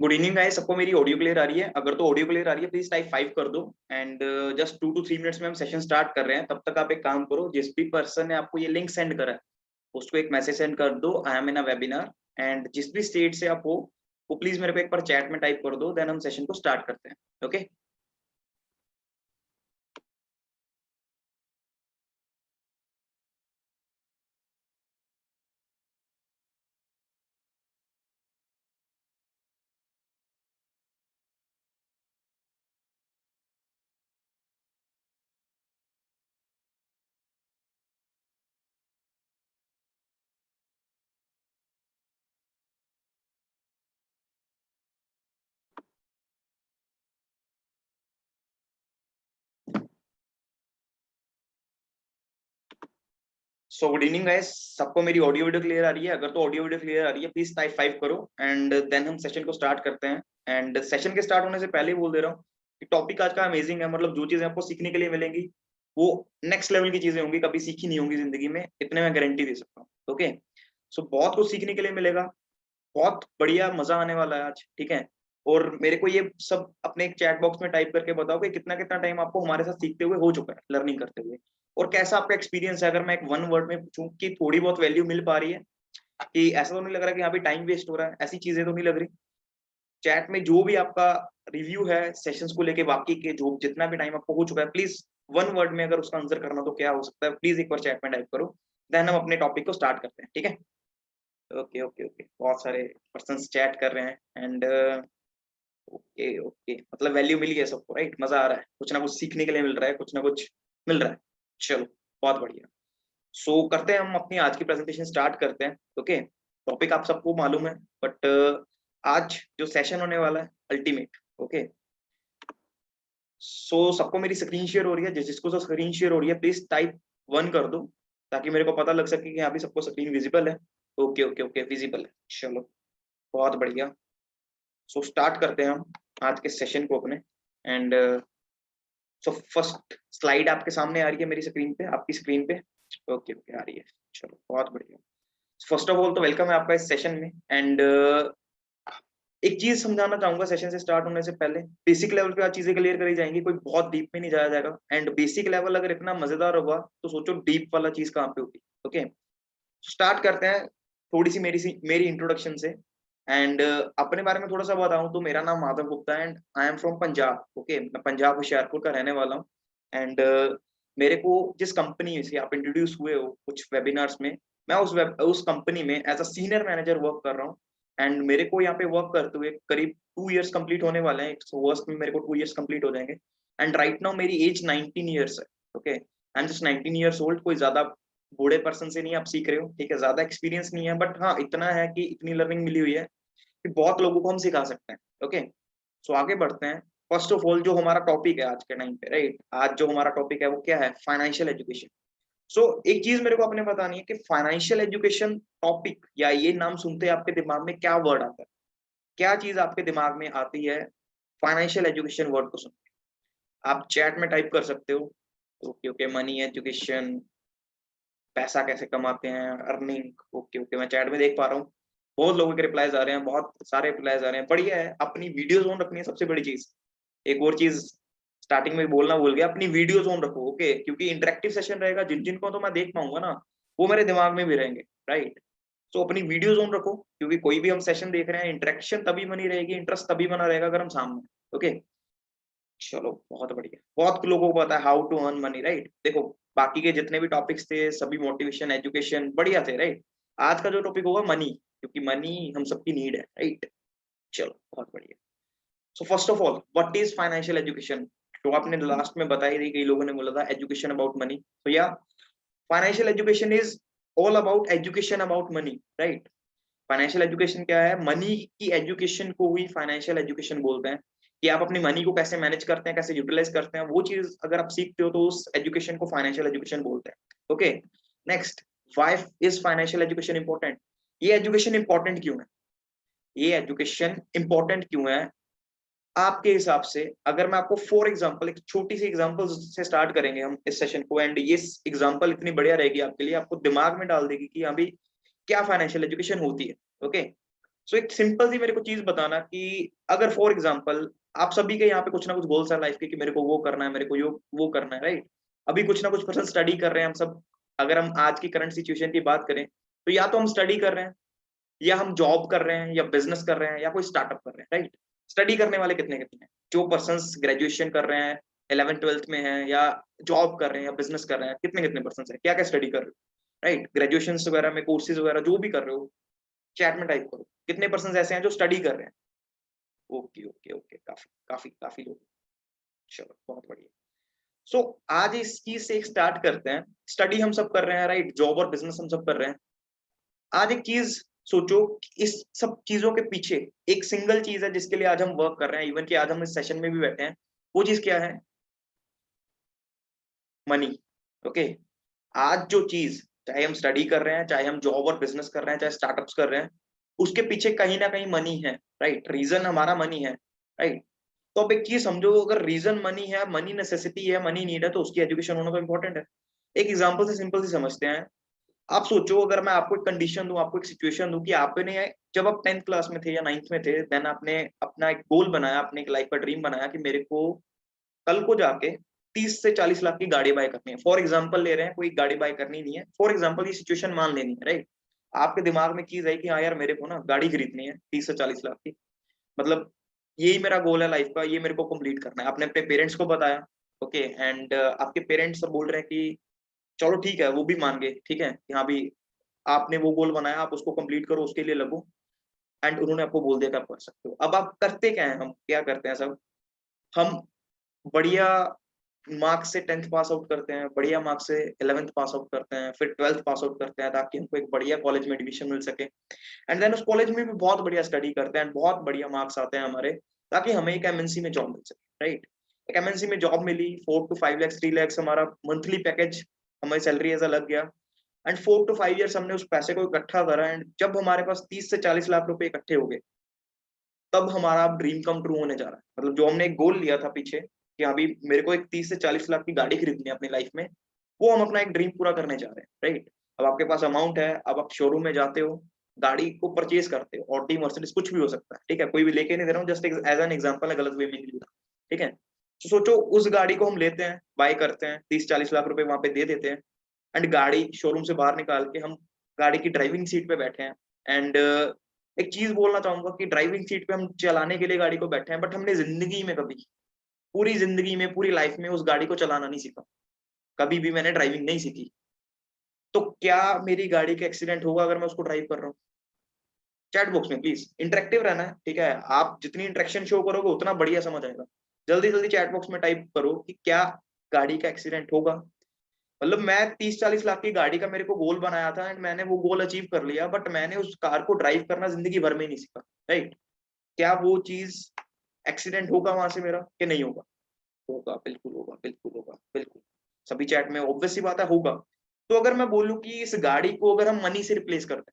Good evening guys, सबको मेरी audio clear आ रही है? अगर तो ऑडियो क्लियर आ रही है प्लीज टाइप 5 कर दो। एंड जस्ट 2 to 3 मिनट्स में हम सेशन स्टार्ट कर रहे हैं। तब तक आप एक काम करो, जिस भी पर्सन ने आपको ये लिंक सेंड करा है उसको एक मैसेज सेंड कर दो, I am in a webinar. And जिस भी स्टेट से आप हो वो प्लीज मेरे को एक बार चैट में टाइप कर दो, देन हम सेशन को स्टार्ट करते हैं। Okay so good evening guys, सबको मेरी ऑडियो वीडियो क्लियर आ रही है? अगर तो ऑडियो वीडियो क्लियर आ रही है प्लीज टाइप 5 करो एंड देन हम सेशन को स्टार्ट करते हैं। एंड सेशन के स्टार्ट होने से पहले ही बोल दे रहा हूँ कि टॉपिक आज का अमेजिंग है। मतलब जो चीजें आपको सीखने के लिए मिलेंगी वो नेक्स्ट लेवल की चीजें होंगी, कभी सीखी नहीं होंगी जिंदगी में, इतने मैं गारंटी दे सकता हूँ। ओके सो बहुत कुछ सीखने के लिए मिलेगा, बहुत बढ़िया मजा आने वाला है आज, ठीक है। और मेरे को ये सब अपने एक चैट बॉक्स में टाइप करके बताओ कि कितना कितना टाइम आपको हमारे साथ सीखते हुए हो चुका है, लर्निंग करते हुए, और कैसा आपका एक्सपीरियंस है। अगर मैं एक वन वर्ड में पूछूं कि थोड़ी बहुत वैल्यू मिल पा रही है, कि ऐसा तो नहीं लग रहा कि यहाँ पे टाइम वेस्ट हो रहा है, ऐसी चीजें तो नहीं लग रही। चैट में जो भी आपका रिव्यू है सेशंस को लेके, बाकी के जो जितना भी टाइम आपको हो चुका है, प्लीज वन वर्ड में अगर उसका आंसर करना तो क्या हो सकता है, प्लीज एक बार चैट में टाइप करो, देन हम अपने टॉपिक को स्टार्ट करते हैं, ठीक है। ओके ओके ओके, बहुत सारे पर्सन चैट कर रहे हैं एंड ओके ओके, मतलब वैल्यू मिल गया सबको, राइट? मजा आ रहा है, कुछ ना कुछ सीखने के लिए मिल रहा है, कुछ ना कुछ मिल रहा है। चलो बहुत बढ़िया। सो करते हैं, हम अपनी आज की प्रेजेंटेशन स्टार्ट करते हैं। ओके टॉपिक आप सबको मालूम है, बट आज जो सेशन होने वाला है अल्टीमेट। ओके सो सबको मेरी स्क्रीन शेयर हो रही है? जिसको तो स्क्रीन शेयर हो रही है प्लीज टाइप 1 कर दो, ताकि मेरे को पता लग सके कि यहाँ भी सबको स्क्रीन विजिबल है। ओके ओके ओके, विजिबल है, चलो बहुत बढ़िया। सो स्टार्ट करते हैं हम आज के सेशन को अपने। एंड सो फर्स्ट स्लाइड आपके सामने आ रही है मेरी स्क्रीन पे, आपकी स्क्रीन पे? ओके ओके आ रही है, चलो बहुत बढ़िया। फर्स्ट ऑफ ऑल तो वेलकम है आपका इस सेशन में। एंड एक चीज समझाना चाहूंगा सेशन से स्टार्ट होने से पहले, बेसिक लेवल पे आज चीजें क्लियर करी जाएंगी, कोई बहुत डीप में नहीं जाया जाएगा। एंड बेसिक लेवल अगर इतना मजेदार होगा तो सोचो डीप वाला चीज कहाँ पे होगी। ओके स्टार्ट करते हैं थोड़ी सी मेरी इंट्रोडक्शन से। एंड अपने बारे में थोड़ा सा बताऊं तो मेरा नाम माधव गुप्ता है and I am from Punjab. Okay मैं पंजाब होशियारपुर का रहने वाला हूँ। एंड मेरे को जिस कंपनी से आप इंट्रोड्यूस हुए हो कुछ वेबिनार्स में, मैं उस कंपनी में as a senior manager work कर रहा हूँ। एंड मेरे को यहाँ पे वर्क करते हुए करीब 2 इयर्स कंप्लीट होने वाले हैं, वर्स्ट में मेरे को 2 इयर्स कंप्लीट हो जाएंगे। एंड राइट नाउ मेरी एज 19 ईयर्स है। Okay I am just 19 years old, कोई ज्यादा बूढ़े पर्सन से नहीं आप सीख रहे हो, ठीक है, ज्यादा एक्सपीरियंस नहीं है, बट हाँ इतना है कि इतनी लर्निंग मिली हुई है कि बहुत लोगों को हम सिखा सकते हैं। ओके सो आगे बढ़ते हैं। फर्स्ट ऑफ ऑल जो हमारा टॉपिक है आज के टाइम पे, राइट, आज जो हमारा टॉपिक है वो क्या है? Financial education. सो एक चीज मेरे को अपने बतानी है कि फाइनेंशियल एजुकेशन टॉपिक या ये नाम सुनते हैं आपके दिमाग में क्या वर्ड आता है, क्या चीज आपके दिमाग में आती है फाइनेंशियल एजुकेशन वर्ड को सुन के? आप चैट में टाइप कर सकते हो। ओके ओके, मनी एजुकेशन, पैसा कैसे कमाते हैं, अर्निंग। ओके ओके मैं चैट में देख पा रहा हूँ बहुत लोगों के रिप्लाईज आ रहे हैं, बहुत सारे रिप्लाईज आ रहे हैं, बढ़िया है। अपनी वीडियोज ऑन रखनी है सबसे बड़ी चीज। एक और चीज स्टार्टिंग में बोलना भूल गया, अपनी वीडियोज ऑन रखो। ओके क्योंकि इंटरेक्टिव सेशन रहेगा, जिन जिनको तो मैं देख पाऊंगा ना वो मेरे दिमाग में भी रहेंगे, राइट। तो अपनी वीडियोज ऑन रखो, क्योंकि कोई भी हम सेशन देख रहे हैं, इंटरेक्शन तभी बनी रहेगी, इंटरेस्ट तभी बना रहेगा अगर हम सामने। ओके चलो बहुत बढ़िया। बहुत लोगों को पता है how to earn money, right. देखो बाकी के जितने भी टॉपिक्स थे सभी मोटिवेशन एजुकेशन बढ़िया थे, राइट। आज का जो टॉपिक होगा मनी, क्योंकि मनी हम सबकी नीड है, राइट। चलो बहुत बढ़िया। So first of all what is financial education? तो आपने लास्ट में बताई थी, कई लोगों ने बोला था एजुकेशन अबाउट मनी, तो या financial education is all about education about money, right. Financial education क्या है? मनी की एजुकेशन को ही फाइनेंशियल एजुकेशन बोलते हैं, कि आप अपनी मनी को कैसे मैनेज करते हैं, कैसे यूटिलाइज करते हैं, वो चीज अगर आप सीखते हो तो उस एजुकेशन को फाइनेंशियल एजुकेशन बोलते हैं। Okay next, why is financial education important? ये एजुकेशन इंपॉर्टेंट क्यों है? ये एजुकेशन इंपॉर्टेंट क्यों है आपके हिसाब से? अगर मैं आपको फॉर एग्जांपल एक छोटी सी एग्जांपल से स्टार्ट करेंगे हम इस सेशन को, एंड ये एग्जांपल इतनी बढ़िया रहेगी आपके लिए, आपको दिमाग में डाल देगी कि अभी क्या फाइनेंशियल एजुकेशन होती है। ओके सो एक सिंपल सी मेरे को चीज बताना कि अगर फॉर एग्जांपल आप सभी के यहाँ पे कुछ ना कुछ गोल्स है लाइफ के कि मेरे को वो करना है, मेरे को वो करना है, राइट? अभी कुछ ना कुछ पर्सन स्टडी कर रहे हैं हम सब। अगर हम आज की करंट सिचुएशन की बात करें तो या तो हम स्टडी कर रहे हैं, या हम जॉब कर रहे हैं, या बिजनेस कर रहे हैं, या कोई स्टार्टअप कर रहे हैं, राइट? स्टडी करने वाले कितने कितने हैं? जो पर्सन ग्रेजुएशन कर रहे हैं, 11th 12th में है, या जॉब कर रहे हैं, या बिजनेस कर रहे हैं, कितने कितने पर्सन है? क्या क्या स्टडी कर रहे हो, राइट? ग्रेजुएशन वगैरह में, कोर्सेज वगैरह जो भी कर रहे हो, चैट में टाइप करो कितने पर्सन ऐसे हैं जो स्टडी कर रहे हैं। ओके ओके ओके, काफी काफी काफी लोग। चलो बहुत बढ़िया। सो आज इस चीज से एक स्टार्ट करते हैं। स्टडी हम सब कर रहे हैं, राइट? जॉब और बिजनेस हम सब कर रहे हैं। आज एक चीज सोचो, इस सब चीजों के पीछे एक सिंगल चीज है जिसके लिए आज हम वर्क कर रहे हैं, इवन कि आज हम इस सेशन में भी बैठे हैं। वो चीज क्या है? मनी। ओके। आज जो चीज, चाहे हम स्टडी कर रहे हैं, चाहे हम जॉब और बिजनेस कर रहे हैं, चाहे स्टार्टअप्स कर रहे हैं, उसके पीछे कहीं ना कहीं मनी है, राइट? रीजन हमारा मनी है, राइट? तो अब एक चीज समझो, अगर रीजन मनी है, मनी नेसेसिटी है, मनी नीड है, तो उसकी एजुकेशन होना तो इंपॉर्टेंट है। एक एग्जांपल से सिंपल से समझते हैं। आप सोचो, अगर मैं आपको एक कंडीशन दूं, आपको एक सिचुएशन दूं कि आपने, जब आप 10th क्लास में थे या 9th में थे, देन आपने अपना एक गोल बनाया, अपने एक लाइफ का ड्रीम बनाया कि मेरे को कल को जाके 30 से 40 लाख की गाड़ी बाय करनी है। फॉर एग्जाम्पल ले रहे हैं, कोई गाड़ी बाय करनी नहीं है, फॉर एग्जाम्पल ये सिचुएशन मान लेनी है, राइट? आपके दिमाग में चीज है कि हाँ यार, मेरे को ना गाड़ी खरीदनी है 30 से 40 लाख की, मतलब यही मेरा गोल है लाइफ का, ये मेरे को कंप्लीट करना है। आपने अपने पेरेंट्स को बताया, ओके, एंड आपके पेरेंट्स बोल रहे हैं कि चलो ठीक है, वो भी मान गए, ठीक है कि हाँ भी आपने वो गोल बनाया, आप उसको कंप्लीट करो, उसके लिए लगो। एंड उन्होंने आपको बोल दिया कि आप कर सकते हो। अब आप करते क्या है? हम क्या करते हैं सब? हम बढ़िया मार्क्स से 10th पास आउट करते हैं, बढ़िया मार्क्स से 11th पास आउट करते हैं, फिर 12th पास आउट करते हैं ताकि हमको एक बढ़िया कॉलेज में एडमिशन मिल सके। एंड देन उस कॉलेज में भी बहुत बढ़िया स्टडी करते हैं, बहुत बढ़िया मार्क्स आते हैं हमारे, ताकि हमें एक एमएनसी में जॉब मिल सके, राइट? एक एमएनसी में जॉब मिली, 4 to 5 लाख 3 लाख हमारा मंथली पैकेज, हमारी सैलरी ऐसा लग गया। एंड 4 to 5 years हमने उस पैसे को इकट्ठा करा, एंड जब हमारे पास 30 से 40 लाख रुपए इकट्ठे हो गए, तब हमारा ड्रीम कम ट्रू होने जा रहा है। मतलब जो हमने एक गोल लिया था पीछे कि अभी मेरे को एक 30 से 40 लाख की गाड़ी खरीदनी है अपनी लाइफ में, वो हम अपना एक ड्रीम पूरा करने जा रहे हैं, राइट? अब आपके पास अमाउंट है, अब आप शोरूम में जाते हो, गाड़ी को परचेज करते हो, ऑडी मर्सिडीज कुछ भी हो सकता है, ठीक है? कोई भी लेके नहीं दे रहा हूँ, जस्ट एज एन एग्जांपल है, गलत वे में नहीं लिया, ठीक है? तो सोचो, उस गाड़ी को हम लेते हैं, बाय करते हैं, 30 40 लाख रुपए वहां पे दे देते हैं, एंड गाड़ी शोरूम से बाहर निकाल के हम गाड़ी की ड्राइविंग सीट पे बैठे हैं। एंड एक चीज बोलना चाहूंगा कि ड्राइविंग सीट पे हम चलाने के लिए गाड़ी को बैठे हैं, बट हमने जिंदगी में कभी, पूरी जिंदगी में, पूरी लाइफ में उस गाड़ी को चलाना नहीं सीखा। कभी भी मैंने ड्राइविंग नहीं सीखी। तो क्या मेरी गाड़ी का एक्सीडेंट होगा अगर मैं उसको ड्राइव कर रहा हूँ? चैट बॉक्स में प्लीज इंटरेक्टिव रहना है, ठीक है? आप जितनी इंटरेक्शन शो करोगे उतना बढ़िया समझ आएगा। जल्दी जल्दी चैट बॉक्स में टाइप करो कि क्या गाड़ी का एक्सीडेंट होगा। मतलब मैं 30 40 लाख की गाड़ी का मेरे को गोल बनाया था, एंड मैंने वो गोल अचीव कर लिया, बट मैंने उस कार को ड्राइव करना जिंदगी भर में नहीं सीखा, राइट? क्या वो चीज, एक्सीडेंट होगा वहां से मेरा कि नहीं होगा? होगा, बिल्कुल होगा, बिल्कुल होगा, बिल्कुल। सभी चैट में ऑब्वियस सी बात है, होगा। तो अगर मैं बोलूं कि इस गाड़ी को अगर हम मनी से रिप्लेस कर दें,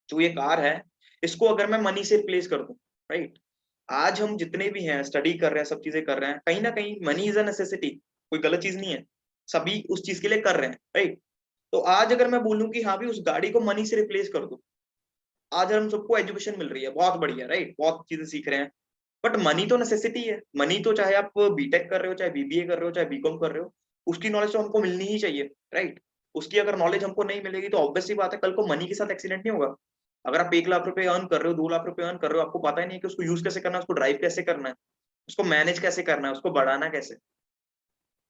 जो ये कार है, इसको अगर मैं मनी से रिप्लेस कर दूं, राइट? आज हम जितने भी हैं, स्टडी कर रहे हैं, सब चीजें कर रहे हैं, कहीं ना कहीं मनी इज अ नेसेसिटी, कोई गलत चीज नहीं है, सभी उस चीज के लिए कर रहे हैं, राइट? तो आज अगर मैं बोलूं कि हाँ भी उस गाड़ी को मनी से रिप्लेस कर दो, आज हम सबको एजुकेशन मिल रही है, बहुत बढ़िया, राइट? बहुत चीजें सीख रहे हैं, बट मनी तो नेसेसिटी है। मनी तो चाहे आप बीटेक कर रहे हो, चाहे बीबीए कर रहे हो, चाहे बीकॉम कर रहे हो, उसकी नॉलेज तो हमको मिलनी ही चाहिए, राइट? उसकी अगर नॉलेज हमको नहीं मिलेगी तो ऑब्वियस सी बात है, कल को मनी के साथ एक्सीडेंट नहीं होगा। अगर आप 1 लाख रुपए अर्न कर रहे हो, 2 लाख रुपए अर्न कर रहे हो, आपको पता ही नहीं कि उसको यूज कैसे करना है, उसको ड्राइव कैसे करना है, उसको मैनेज कैसे करना है, उसको बढ़ाना कैसे,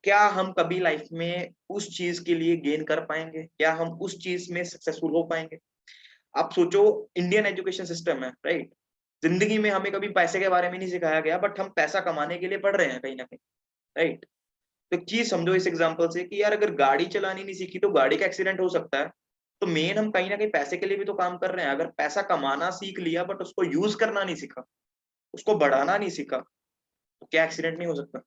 क्या हम कभी लाइफ में उस चीज के लिए गेन कर पाएंगे? क्या हम उस चीज में सक्सेसफुल हो पाएंगे? आप सोचो, इंडियन एजुकेशन सिस्टम है, राइट? जिंदगी में हमें कभी पैसे के बारे में नहीं सिखाया गया, बट हम पैसा कमाने के लिए पढ़ रहे हैं कहीं ना कहीं, राइट? तो एक चीज समझो इस एग्जांपल से कि यार अगर गाड़ी चलानी नहीं सीखी तो गाड़ी का एक्सीडेंट हो सकता है। तो मेन हम कहीं ना कहीं पैसे के लिए भी तो काम कर रहे हैं। अगर पैसा कमाना सीख लिया बट उसको यूज करना नहीं सीखा, उसको बढ़ाना नहीं सीखा, तो क्या एक्सीडेंट नहीं हो सकता?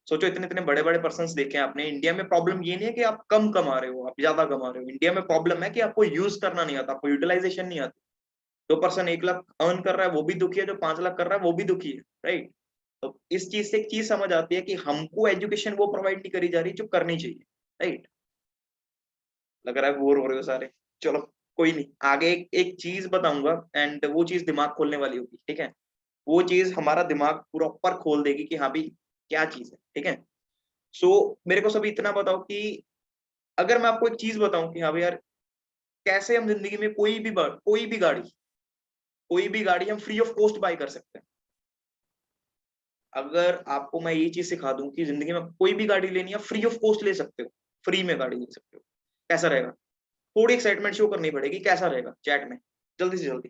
सोचो, इतने इतने बड़े बड़े पर्सन देखे हैं आपने। इंडिया में प्रॉब्लम ये नहीं है कि आप कम कमा रहे हो, आप ज्यादा कमा रहे हो। इंडिया में प्रॉब्लम है कि आपको यूज करना नहीं आता, आपको यूटिलाइजेशन नहीं आता। जो पर्सन 1 लाख अर्न कर रहा है वो भी दुखी है, जो 5 लाख कर रहा है वो भी दुखी है, राइट? तो इस चीज से एक चीज समझ आती है कि हमको एजुकेशन वो प्रोवाइड नहीं करी जा रही जो करनी चाहिए, राइट? लग रहा है बोर हो रहे हो सारे। चलो कोई नहीं, आगे एक चीज बताऊंगा एंड वो चीज दिमाग खोलने वाली होगी, ठीक है। वो चीज हमारा दिमाग प्रॉपर खोल देगी कि हाँ भी क्या चीज है, ठीक है। सो मेरे को सभी इतना बताओ कि अगर मैं आपको एक चीज बताऊं कि हाँ भाई यार, कैसे हम जिंदगी में कोई भी गाड़ी हम फ्री ऑफ कॉस्ट बाय कर सकते हैं। अगर आपको मैं ये चीज सिखा दूं कि जिंदगी में कोई भी गाड़ी लेनी है, फ्री ऑफ कॉस्ट ले सकते हो, फ्री में गाड़ी ले सकते हो, कैसा रहेगा? थोड़ी एक्साइटमेंट शो करनी पड़ेगी, कैसा रहेगा चैट में, जल्दी से जल्दी।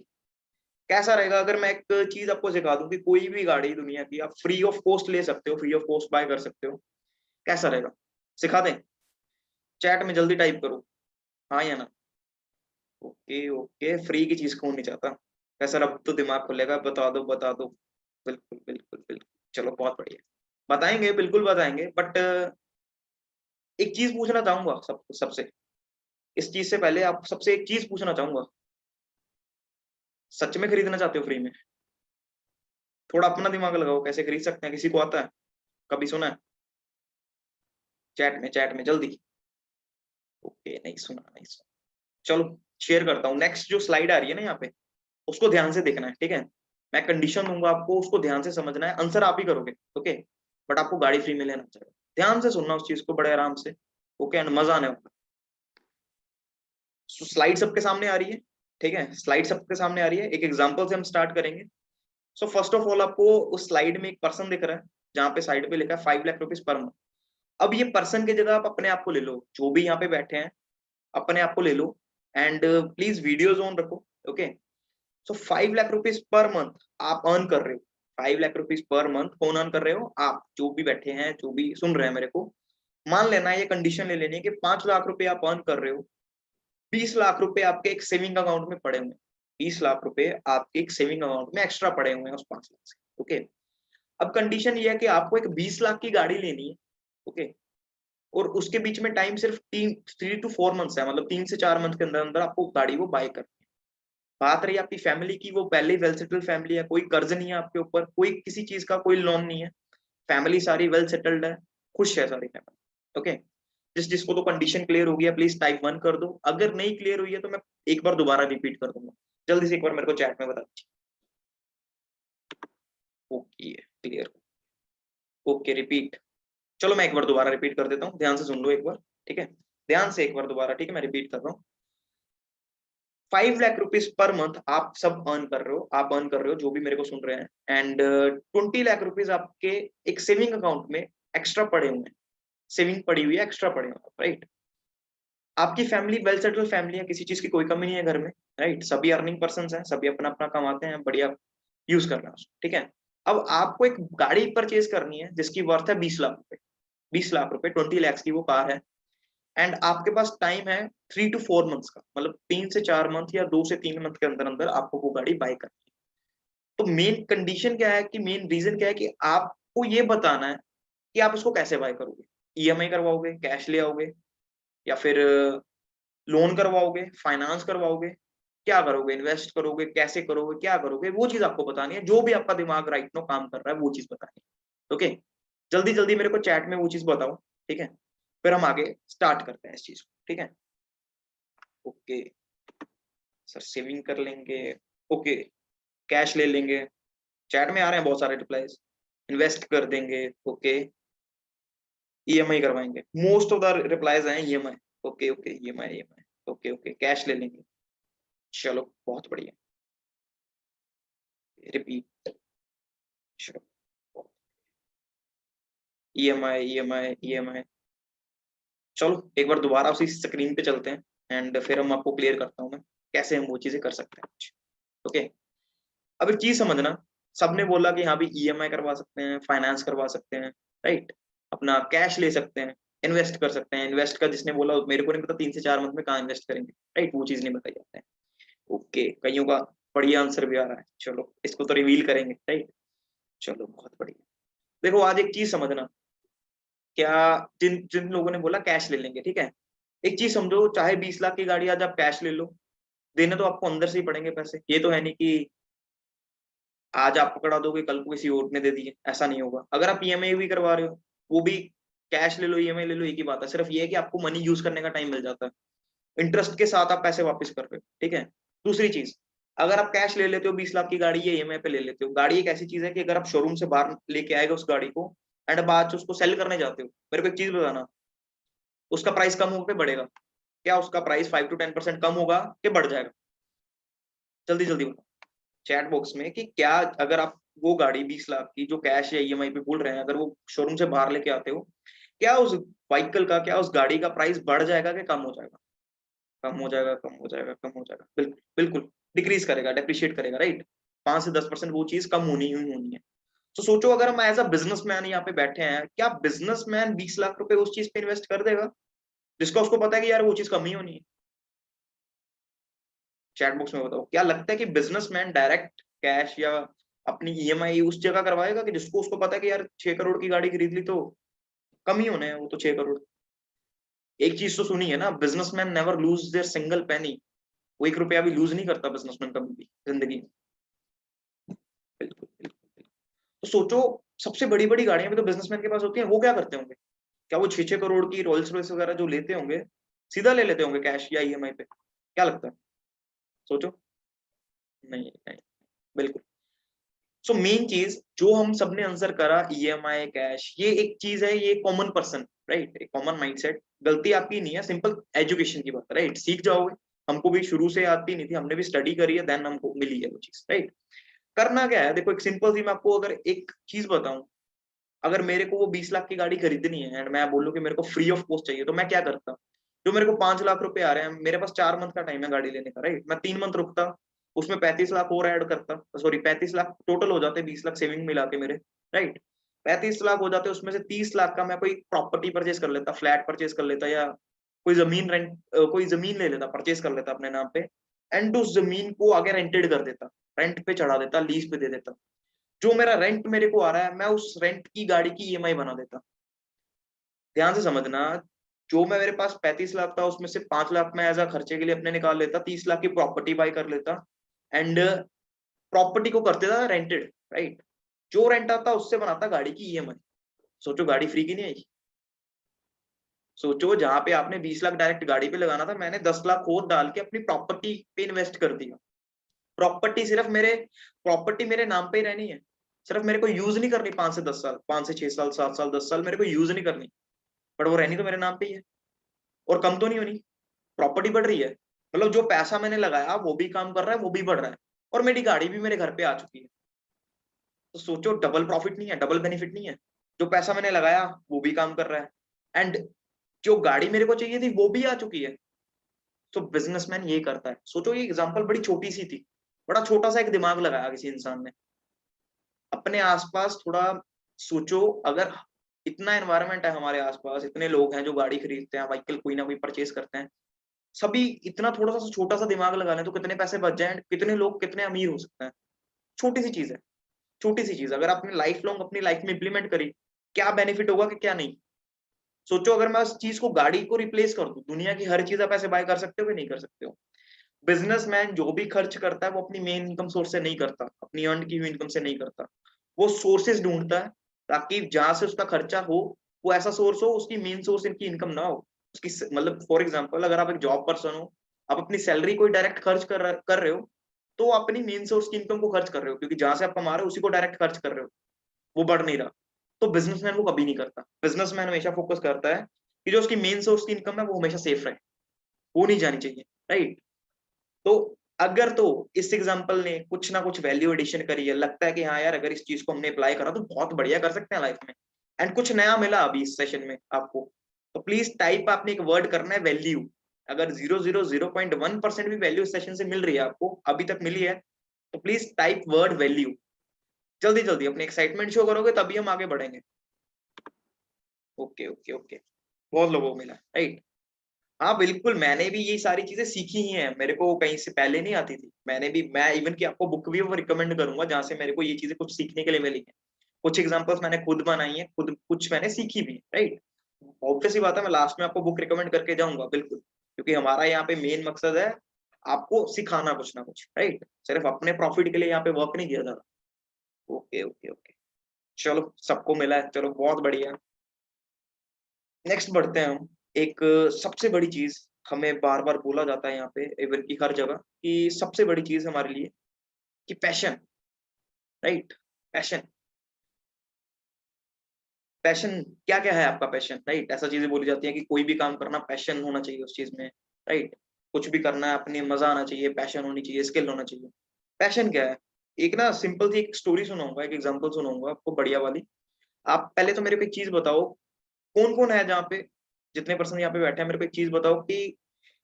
कैसा रहेगा अगर मैं एक चीज आपको सिखा दूं कि कोई भी गाड़ी दुनिया की आप फ्री ऑफ कॉस्ट ले सकते हो, फ्री ऑफ कॉस्ट बाय कर सकते हो, कैसा रहेगा? सिखा दें? चैट में जल्दी टाइप करो, हाँ या ना। ओके ओके, फ्री की चीज कौन नहीं चाहता? कैसा, अब तो दिमाग खुलेगा, बता दो बता दो। बिल्कुल बिल्कुल बिल्कुल, चलो बहुत बढ़िया, बताएंगे बिल्कुल बताएंगे, बट एक चीज पूछना चाहूंगा सबसे, इस चीज से पहले आप सबसे एक चीज पूछना चाहूंगा, सच में खरीदना चाहते हो फ्री में? थोड़ा अपना दिमाग लगाओ, कैसे खरीद सकते हैं, किसी को आता है? कभी सुना है? चैट में जल्दी। ओके, नहीं सुना नहीं सुना। चलो शेयर करता हूँ, नेक्स्ट जो स्लाइड आ रही है ना यहाँ पे, उसको ध्यान से देखना है, ठीक है। मैं कंडीशन दूंगा आपको, उसको ध्यान से समझना है, आंसर आप ही करोगे, ओके। बट आपको गाड़ी फ्री में लेना चाहिए, ध्यान से सुनना उस चीज को बड़े आराम से, ओके, एंड मजा आने वाला। स्लाइड सबके सामने आ रही है, ठीक है, स्लाइड सबके सामने आ रही है, एक एग्जांपल से हम स्टार्ट करेंगे। सो फर्स्ट ऑफ ऑल आपको उस स्लाइड में एक पर्सन दिख रहा है, जहाँ पे साइड पे लिखा है 5 लाख रुपीज पर मंथ। अब ये पर्सन की जगह आप अपने आप को ले लो, जो भी यहाँ पे बैठे हैं अपने आप को ले लो, एंड प्लीज वीडियोज ऑन रखो, ओके। सो 5 लाख रुपीज पर मंथ आप अर्न कर रहे हो, 5 लाख रुपीज पर मंथ कौन अर्न कर रहे हो? आप, जो भी बैठे हैं, जो भी सुन रहे हैं मेरे को। मान लेना है, ये कंडीशन ले लेनी है कि 5 लाख रुपए आप अर्न कर रहे हो, 20 लाख रुपए आपके एक सेविंग अकाउंट में पड़े हुए हैं, 20 लाख रुपए आपके एक सेविंग अकाउंट में एक्स्ट्रा पड़े हुए हैं उस 5 लाख से, ओके। अब कंडीशन ये है कि आपको एक 20 लाख की गाड़ी लेनी है, ओके, और उसके बीच में टाइम सिर्फ 3 to 4 मंथ्स है, मतलब 3 से 4 मंथ के अंदर अंदर आपको गाड़ी वो बाय करनी है। बात रही आपकी फैमिली की, वो पहले ही वेल सेटल्ड फैमिली है, कोई कर्ज नहीं है आपके ऊपर, कोई किसी चीज का कोई लोन नहीं है, फैमिली सारी वेल सेटल्ड है, खुश है सारी फैमिली, ओके। जिसको तो कंडीशन क्लियर हो गया प्लीज टाइप 1 कर दो, अगर नहीं क्लियर हुई है तो मैं एक बार दोबारा रिपीट कर दूंगा, जल्दी से एक बार मेरे को चैट में बता दीजिए। Okay clear, okay repeat. चलो मैं एक बार दोबारा रिपीट कर देता हूँ, ध्यान से सुन लो एक बार, ठीक है, ध्यान से एक बार दोबारा, ठीक है, मैं रिपीट कर रहा हूँ। 5 लाख रुपीज पर मंथ आप सब अर्न कर रहे हो, आप अर्न कर रहे हो जो भी मेरे को सुन रहे हैं, एंड 20 लाख रुपीज आपके एक सेविंग अकाउंट में एक्स्ट्रा पड़े हुए हैं, सेविंग पड़ी हुई है, एक्स्ट्रा पड़े हुए हैं, राइट। आपकी फैमिली वेल सेटल फैमिली है, किसी चीज की कोई कमी नहीं है घर में, राइट, सभी अर्निंग पर्सन हैं, सभी अपना अपना कमाते हैं, बढ़िया यूज कर रहे हैं, ठीक है। अब आपको एक गाड़ी परचेज करनी है जिसकी वर्थ है 20 लाख रुपए, 20 लाख रुपए, 20 लैक्स की वो कार है, एंड आपके पास टाइम है 3 to 4 मंथ्स का, मतलब 3 से 4 मंथ या 2 से 3 मंथ के अंदर अंदर आपको वो गाड़ी बाय करनी है। तो मेन कंडीशन क्या है, कि मेन रीजन क्या है कि आपको ये बताना है कि आप उसको कैसे बाय करोगे, ईएमआई करवाओगे, कैश ले आओगे, या फिर लोन करवाओगे, फाइनेंस करवाओगे, क्या करोगे, इन्वेस्ट करोगे, कैसे करोगे, क्या करोगे, वो चीज आपको बतानी है, जो भी आपका दिमाग राइट नो काम कर रहा है वो चीज बतानी है, ओके। जल्दी जल्दी मेरे को चैट में वो चीज बताओ, ठीक है, फिर हम आगे स्टार्ट करते हैं इस चीज को, ठीक है। ओके सर, सेविंग कर लेंगे, ओके, कैश ले लेंगे, चैट में आ रहे हैं बहुत सारे रिप्लाईज, इन्वेस्ट कर देंगे, ओके, ईएमआई करवाएंगे, मोस्ट ऑफ द रिप्लाईज आए EMI, okay okay, EMI EMI, okay okay, cash ले लेंगे, चलो बहुत बढ़िया, रिपीट, चलो ईएमआई ईएमआई ईएमआई। चलो एक बार दोबारा उसी स्क्रीन पे चलते हैं, एंड फिर हम आपको क्लियर करता हूँ मैं कैसे हम वो चीजें कर सकते हैं, ओके। अब एक चीज समझना, सबने बोला कि हाँ भी ईएमआई करवा सकते हैं, फाइनेंस करवा सकते हैं, राइट, अपना कैश ले सकते हैं, इन्वेस्ट कर सकते हैं, इन्वेस्ट का जिसने बोला मेरे को नहीं पता 3 से 4 मंथ में कहाँ इन्वेस्ट करेंगे, राइट, वो चीज नहीं बताई जाते हैं, ओके, कईयों का बढ़िया आंसर भी आ रहा है, चलो इसको तो रिवील करेंगे, राइट, चलो बहुत बढ़िया। देखो आज एक चीज समझना, क्या, जिन जिन लोगों ने बोला कैश ले लेंगे, ठीक है, एक चीज समझो, चाहे 20 लाख की गाड़ी आज आप कैश ले लो, देने तो आपको अंदर से ही पड़ेंगे पैसे, ये तो है नहीं कि आज आप पकड़ा दोगे कल को किसी और ने दे दिए, ऐसा नहीं होगा। अगर आप ईएमआई भी करवा रहे हो, वो भी कैश ले लो ईएमआई ले लो, एक ही बात है, सिर्फ ये है कि आपको मनी यूज करने का टाइम मिल जाता है, इंटरेस्ट के साथ आप पैसे वापस कर रहे हो, ठीक है। दूसरी चीज, अगर आप कैश ले लेते हो 20 लाख की गाड़ी या ईएमआई पे ले लेते हो, गाड़ी एक ऐसी चीज है कि अगर आप शोरूम से बाहर लेके आएगा उस गाड़ी को एंड बाद उसको सेल करने जाते हो, मेरे को एक चीज बताना, उसका प्राइस कम होगा बढ़ेगा? क्या उसका प्राइस 5 to 10% कम होगा कि बढ़ जाएगा? जल्दी जल्दी बताओ चैट बॉक्स में कि क्या, अगर आप वो गाड़ी 20 लाख की जो कैश या ईएमआई पे बोल रहे हैं, अगर वो शोरूम से बाहर लेके आते हो, क्या उस व्हीकल का, क्या उस गाड़ी का प्राइस बढ़ जाएगा कि कम हो जाएगा? कम हो जाएगा, कम हो जाएगा, कम हो जाएगा, बिल्कुल बिल्कुल। डिक्रीज करेगा, डेप्रिशिएट करेगा, राइट। 5 से 10% वो चीज कम होनी ही होनी है। तो सोचो अगर हम एज अ बिजनेसमैन यहाँ पे बैठे हैं, क्या बिजनेसमैन 20 लाख रुपए उस चीज पे इन्वेस्ट कर देगा जिसका उसको पता है कि यार वो चीज कम ही होनी है? चैट बॉक्स में बताओ, क्या लगता है कि बिजनेसमैन डायरेक्ट कैश या अपनी ईएमआई उस जगह करवाएगा कि जिसको उसको पता है कि यार 6 करोड़ की गाड़ी खरीद ली तो कम ही होने हैं वो तो 6 करोड़? एक चीज तो सुनी है ना, businessman never lose their single penny. वो 1 रुपया भी लूज नहीं करता बिजनेसमैन कभी भी जिंदगी में। बिल्कुल बिल्कुल। तो सोचो, सबसे बड़ी बड़ी गाड़ियां भी तो बिजनेसमैन के पास होती हैं, वो क्या करते होंगे? क्या वो 6 6 करोड़ की रोल्स रॉयस वगैरह जो लेते होंगे, सीधा ले लेते होंगे कैश या ईएमआई पे? क्या लगता है? सोचो। नहीं नहीं, बिल्कुल। सो मेन चीज जो हम सबने आंसर करा, ईएमआई, कैश, ये एक चीज है, ये कॉमन पर्सन, राइट, एक कॉमन माइंडसेट। गलती आपकी नहीं है, सिंपल एजुकेशन की बात, राइट, सीख जाओगे। हमको भी शुरू से आती नहीं थी, हमने भी स्टडी करी है, देन हमको मिली है वो चीज, राइट। करना क्या है, देखो एक सिंपल सी मैं आपको अगर एक चीज बताऊं, अगर मेरे को वो 20 लाख की गाड़ी खरीदनी है एंड मैं बोलूं कि मेरे को फ्री ऑफ कॉस्ट चाहिए, तो मैं क्या करता? जो मेरे को 5 लाख रुपए आ रहे हैं, मेरे पास 4 मंथ का टाइम है गाड़ी लेने का, राइट, मैं 3 मंथ रुकता, उसमें 35 लाख और ऐड करता, सॉरी 35 लाख टोटल हो जाते, 20 लाख सेविंग मिला के मेरे, राइट। 35 लाख हो जाते, उसमें से 30 लाख का मैं कोई प्रॉपर्टी परचेज कर लेता, फ्लैट परचेज कर लेता, या कोई जमीन रेंट, कोई जमीन ले लेता, परचेज कर लेता अपने नाम पे, एंड उस जमीन को आगे रेंटेड कर देता, रेंट पे चढ़ा देता, लीज पे दे देता। जो मेरा रेंट मेरे को आ रहा है, मैं उस रेंट की गाड़ी की ईएमआई बना देता। ध्यान से समझना, जो मैं मेरे पास 35 लाख था उसमें से 5 लाख मैं एज अ खर्चे के लिए अपने निकाल लेता, 30 लाख की प्रॉपर्टी बाय कर लेता, एंड प्रॉपर्टी को करते था रेंटेड, राइट। जो रेंट आता उससे बनाता गाड़ी की ईएमआई। सोचो गाड़ी फ्री की नहीं आई। सोचो जहां पे आपने 20 लाख डायरेक्ट गाड़ी पे लगाना था, मैंने 10 लाख और डाल के अपनी प्रॉपर्टी पे इन्वेस्ट कर दिया। प्रॉपर्टी सिर्फ मेरे, प्रॉपर्टी मेरे नाम पे ही रहनी है, सिर्फ मेरे को यूज नहीं करनी 5 से 10 साल, 5 से 6 साल, 7 साल, 10 साल मेरे को यूज नहीं करनी, बट वो रहनी तो मेरे नाम पे ही है। और कम तो नहीं होनी, प्रॉपर्टी बढ़ रही है, मतलब जो पैसा मैंने लगाया वो भी काम कर रहा है, वो भी बढ़ रहा है, और मेरी गाड़ी भी मेरे घर पे आ चुकी है। तो सोचो डबल प्रॉफिट नहीं है, डबल बेनिफिट नहीं है? जो पैसा मैंने लगाया वो भी काम कर रहा है, एंड जो गाड़ी मेरे को चाहिए थी वो भी आ चुकी है। तो बिजनेसमैन ये करता है। सोचो ये एग्जांपल बड़ी छोटी सी थी, बड़ा छोटा सा एक दिमाग लगाया किसी इंसान ने। अपने आसपास थोड़ा सोचो, अगर इतना एनवायरनमेंट है हमारे आसपास, इतने लोग हैं जो गाड़ी खरीदते हैं, व्हीकल कोई ना कोई परचेज करते हैं, सभी इतना थोड़ा सा छोटा सा दिमाग लगा लें तो कितने पैसे बच जाए, कितने लोग कितने अमीर हो सकते हैं। छोटी सी चीज है, छोटी सी चीज अगर आपने लाइफ लॉन्ग अपनी लाइफ में इंप्लीमेंट करी, क्या बेनिफिट होगा कि क्या नहीं। सोचो अगर मैं उस चीज को, गाड़ी को रिप्लेस कर दूं, दुनिया की हर चीज आप ऐसे बाय कर सकते हो कि नहीं कर सकते हो? बिजनेसमैन जो भी खर्च करता है वो अपनी मेन इनकम सोर्स से नहीं करता, अपनी अर्न की हुई इनकम से नहीं करता, वो सोर्सेज ढूंढता है ताकि जहां से उसका खर्चा हो वो ऐसा सोर्स हो, उसकी मेन सोर्स इनकी इनकम ना हो। उसकी मतलब फॉर एग्जांपल अगर आप एक जॉब पर्सन हो, आप अपनी सैलरी कोई डायरेक्ट खर्च कर रहे हो, तो आप अपनी मेन सोर्स की इनकम को खर्च कर रहे हो, क्योंकि जहां से आप कमा रहे हो उसी को डायरेक्ट खर्च कर रहे हो, वो बढ़ नहीं रहा। तो बिजनेसमैन वो कभी नहीं करता, बिजनेसमैन हमेशा फोकस करता है कि जो उसकी मेन सोर्स की इनकम है वो हमेशा सेफ रहे, वो नहीं जानी चाहिए, राइट। तो अगर तो इस एग्जांपल ने कुछ ना कुछ वैल्यू एडिशन करी है, लगता है कि हाँ यार अगर इस चीज को हमने अप्लाई करा तो बहुत बढ़िया कर सकते हैं लाइफ में, एंड कुछ नया मिला अभी इस सेशन में आपको, तो प्लीज टाइप, आपने एक वर्ड करना है वैल्यू। अगर 0.1% भी वैल्यू इस सेशन से मिल रही है आपको, अभी तक मिली है, तो प्लीज टाइप वर्ड वैल्यू। जल्दी जल्दी अपनी एक्साइटमेंट शो करोगे तभी हम आगे बढ़ेंगे। ओके ओके ओके, बहुत लोगों को मिला, राइट। हाँ बिल्कुल, मैंने भी ये सारी चीजें सीखी ही हैं, मेरे को कहीं से पहले नहीं आती थी, मैंने भी, मैं इवन की आपको बुक भी रिकमेंड करूंगा जहाँ से मेरे को ये चीजें कुछ सीखने के लिए मिली हैं। कुछ एग्जांपल्स मैंने खुद बनाई है, खुद कुछ मैंने सीखी भी, राइट। ऑब्वियस सी बात है, मैं लास्ट में आपको बुक रिकमेंड करके जाऊंगा, बिल्कुल, क्योंकि हमारा यहाँ पे मेन मकसद है आपको सिखाना कुछ ना कुछ, राइट। सिर्फ अपने प्रॉफिट के लिए यहाँ पे वर्क नहीं किया जा रहा। ओके ओके ओके, चलो सबको मिला है, चलो बहुत बढ़िया। नेक्स्ट बढ़ते हैं हम। एक सबसे बड़ी चीज, हमें बार बार बोला जाता है यहाँ पे, इवन की हर जगह, कि सबसे बड़ी चीज हमारे लिए कि पैशन, राइट? पैशन, पैशन क्या क्या है आपका पैशन, राइट? ऐसा चीजें बोली जाती है कि कोई भी काम करना पैशन होना चाहिए उस चीज में, राइट? कुछ भी करना है अपनी मजा आना चाहिए, पैशन होनी चाहिए, स्किल होना चाहिए। पैशन क्या है? एक ना सिंपल सी एक स्टोरी सुनाऊंगा, एक एग्जांपल सुनाऊंगा आपको बढ़िया वाली। आप पहले तो मेरे को एक चीज बताओ, कौन कौन है जहाँ पे, जितने पर्सन यहाँ पे बैठे हैं, मेरे को एक चीज बताओ कि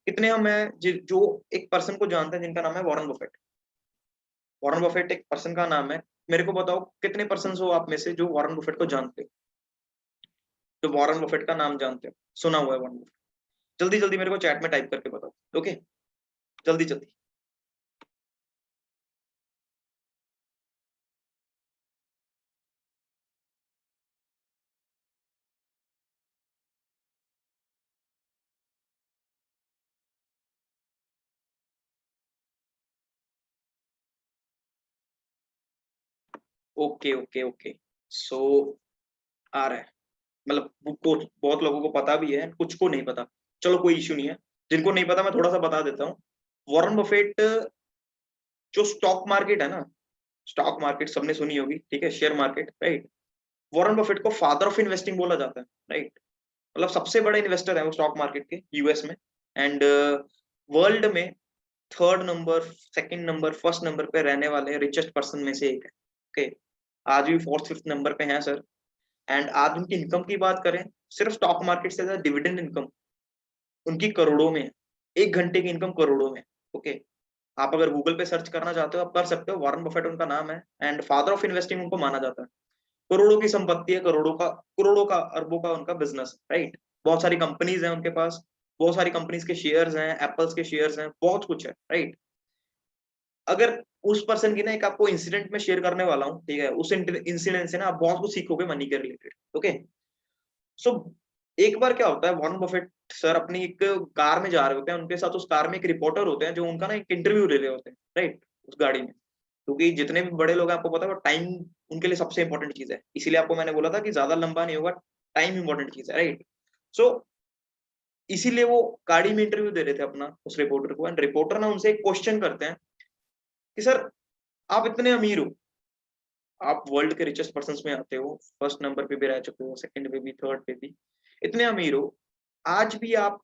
कितने हम हैं जो एक पर्सन को जानते हैं जिनका नाम है वॉरेन बफेट। वॉरेन बफेट एक पर्सन का नाम है। मेरे को बताओ कितने पर्सन हो आप में से जो वॉरेन बफेट को जानते हो, जो वॉरेन बफेट का नाम जानते हो, सुना हुआ है वॉरेन बफेट। जल्दी जल्दी मेरे को चैट में टाइप करके बताओ, ओके? जल्दी जल्दी। Okay okay okay. सो आ रहा है, मतलब को बहुत लोगों को पता भी है, कुछ को नहीं पता। चलो कोई इश्यू नहीं है, जिनको नहीं पता मैं थोड़ा सा बता देता हूँ। वॉरेन बफेट, जो स्टॉक मार्केट है ना, स्टॉक मार्केट सबने सुनी होगी, ठीक है, share market, right? Warren Buffett को फादर ऑफ इन्वेस्टिंग बोला जाता है, राइट? मतलब सबसे बड़े इन्वेस्टर है वो स्टॉक मार्केट के, यूएस में। एंड वर्ल्ड में third number, second number, first number पे रहने वाले रिचेस्ट पर्सन में से एक है, ओके? आज भी फोर्थ फिफ्थ नंबर पे हैं सर। एंड आज उनकी इनकम की बात करें, सिर्फ स्टॉक मार्केट से ज्यादा डिविडेंड इनकम उनकी करोड़ों में है। एक घंटे की इनकम करोड़ों में, ओके? आप अगर गूगल पे सर्च करना चाहते हो आप कर सकते हो, वॉरेन बफेट उनका नाम है। एंड फादर ऑफ इन्वेस्टिंग उनको माना जाता है। करोड़ों की संपत्ति है, करोड़ों का अरबों का उनका बिजनेस, राइट? बहुत सारी कंपनीज हैं उनके पास, बहुत सारी कंपनीज के शेयर्स हैं, एप्पल्स के शेयर्स हैं, बहुत कुछ है, राइट? अगर उस पर्सन की ना एक आपको इंसिडेंट में शेयर करने वाला हूँ, ठीक है? उस इंसिडेंट से ना आप बहुत कुछ सीखोगे मनी के रिलेटेड, ओके? सो एक बार क्या होता है, वॉरेन बफेट सर अपनी एक कार में जा रहे होते हैं, उनके साथ उस कार में एक रिपोर्टर होते हैं जो उनका ना एक इंटरव्यू ले रहे होते हैं, राइट? उस गाड़ी में, क्योंकि जितने भी बड़े लोग हैं आपको पता है वो टाइम उनके लिए सबसे इंपॉर्टेंट चीज है। इसीलिए आपको मैंने बोला था कि ज्यादा लंबा नहीं होगा, टाइम इंपॉर्टेंट चीज है, राइट? सो इसीलिए वो गाड़ी में इंटरव्यू दे रहे थे अपना उस रिपोर्टर को। एंड रिपोर्टर ना उनसे एक क्वेश्चन करते हैं कि सर आप इतने अमीर हो, आप वर्ल्ड के रिचेस्ट पर्सन में आते हो, फर्स्ट नंबर पे भी रह चुके हो, सेकंड पे भी, थर्ड पे भी, इतने अमीर हो, आज भी आप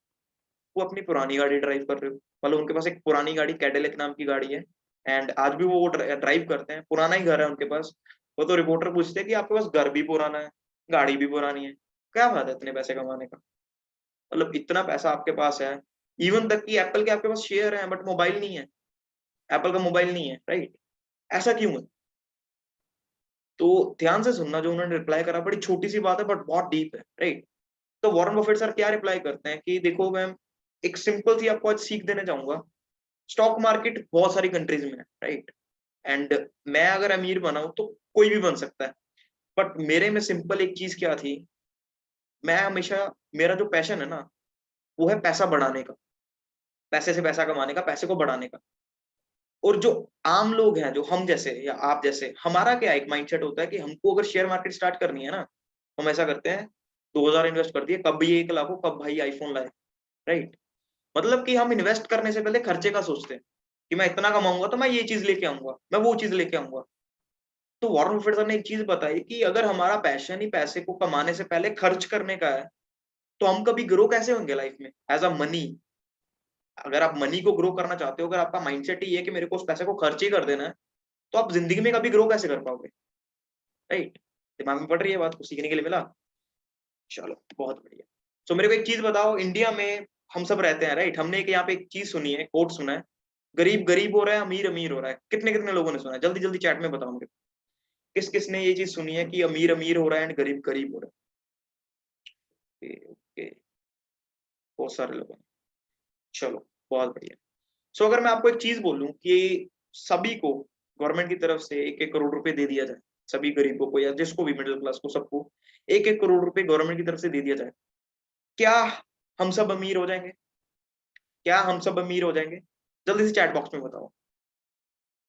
वो अपनी पुरानी गाड़ी ड्राइव कर रहे हो। मतलब उनके पास एक पुरानी गाड़ी, कैडिलैक नाम की गाड़ी है। एंड आज भी वो ड्राइव करते हैं, पुराना ही घर है उनके पास। वो तो रिपोर्टर पूछते हैं कि आपके पास घर भी पुराना है, गाड़ी भी पुरानी है, क्या बात है इतने पैसे कमाने का? मतलब इतना पैसा आपके पास है, इवन तक कि एप्पल के आपके पास शेयर है बट मोबाइल नहीं है, एप्पल का मोबाइल नहीं है, राइट? ऐसा क्यों है? तो ध्यान से सुनना, जो उन्होंने रिप्लाई करा बड़ी छोटी सी बात है बट बहुत डीप है, राइट? तो वॉरेन बफेट सर क्या रिप्लाई करते हैं कि देखो मैम, एक सिंपल सी आपको आज सीख देना चाहूंगा। स्टॉक मार्केट बहुत सारी कंट्रीज में है, राइट? एंड मैं अगर अमीर बना हूं तो कोई भी बन सकता है, बट मेरे में सिंपल एक चीज क्या थी, मैं हमेशा, मेरा जो पैशन है ना, वो है पैसा बढ़ाने का, पैसे से पैसा कमाने का, पैसे को बढ़ाने का। और जो आम लोग हैं, जो हम जैसे या आप जैसे, हमारा क्या एक माइंडसेट होता है कि हमको अगर शेयर मार्केट स्टार्ट करनी है ना, हम ऐसा करते हैं, 2000 इन्वेस्ट कर दिए, कब ये 1 लाख हो, कब भाई आईफोन लाए, राइट? मतलब कि हम इन्वेस्ट करने से पहले खर्चे का सोचते हैं कि मैं इतना कमाऊंगा तो मैं ये चीज लेके आऊंगा, मैं वो चीज लेके आऊंगा। तो वॉरेन बफेट सर ने एक चीज बताई कि अगर हमारा पैशन ही पैसे को कमाने से पहले खर्च करने का है, तो हम कभी ग्रो कैसे होंगे लाइफ में एज अ मनी? अगर आप मनी को ग्रो करना चाहते हो, अगर आपका माइंडसेट ही है कि मेरे को उस पैसे को खर्च ही कर देना है, तो आप जिंदगी में कभी ग्रो कैसे कर पाओगे, राइट? दिमाग में पड़ रही है बात, कुछ सीखने के लिए मिला? चलो बहुत बढ़िया। तो मेरे को एक चीज बताओ, इंडिया में हम सब रहते हैं, राइट? हमने एक यहाँ पे एक चीज सुनी है, कोट सुना है, गरीब गरीब हो रहा है, अमीर अमीर हो रहा है। कितने कितने लोगों ने सुना है? जल्दी जल्दी चैट में बताओ मुझे, किस किस ने ये चीज सुनी है कि अमीर अमीर हो रहा है एंड गरीब गरीब हो रहा है? ओके, बहुत सारे लोगों ने। चलो बहुत बढ़िया। सो अगर मैं आपको एक चीज बोलूं कि सभी को गवर्नमेंट की तरफ से 1-1 करोड़ रुपए दे दिया जाए, सभी गरीबों को या जिसको भी, मिडिल क्लास को, सबको 1-1 करोड़ रुपए गवर्नमेंट की तरफ से दे दिया जाए, क्या हम सब अमीर हो जाएंगे? क्या हम सब अमीर हो जाएंगे? जल्दी से चैट बॉक्स में बताओ।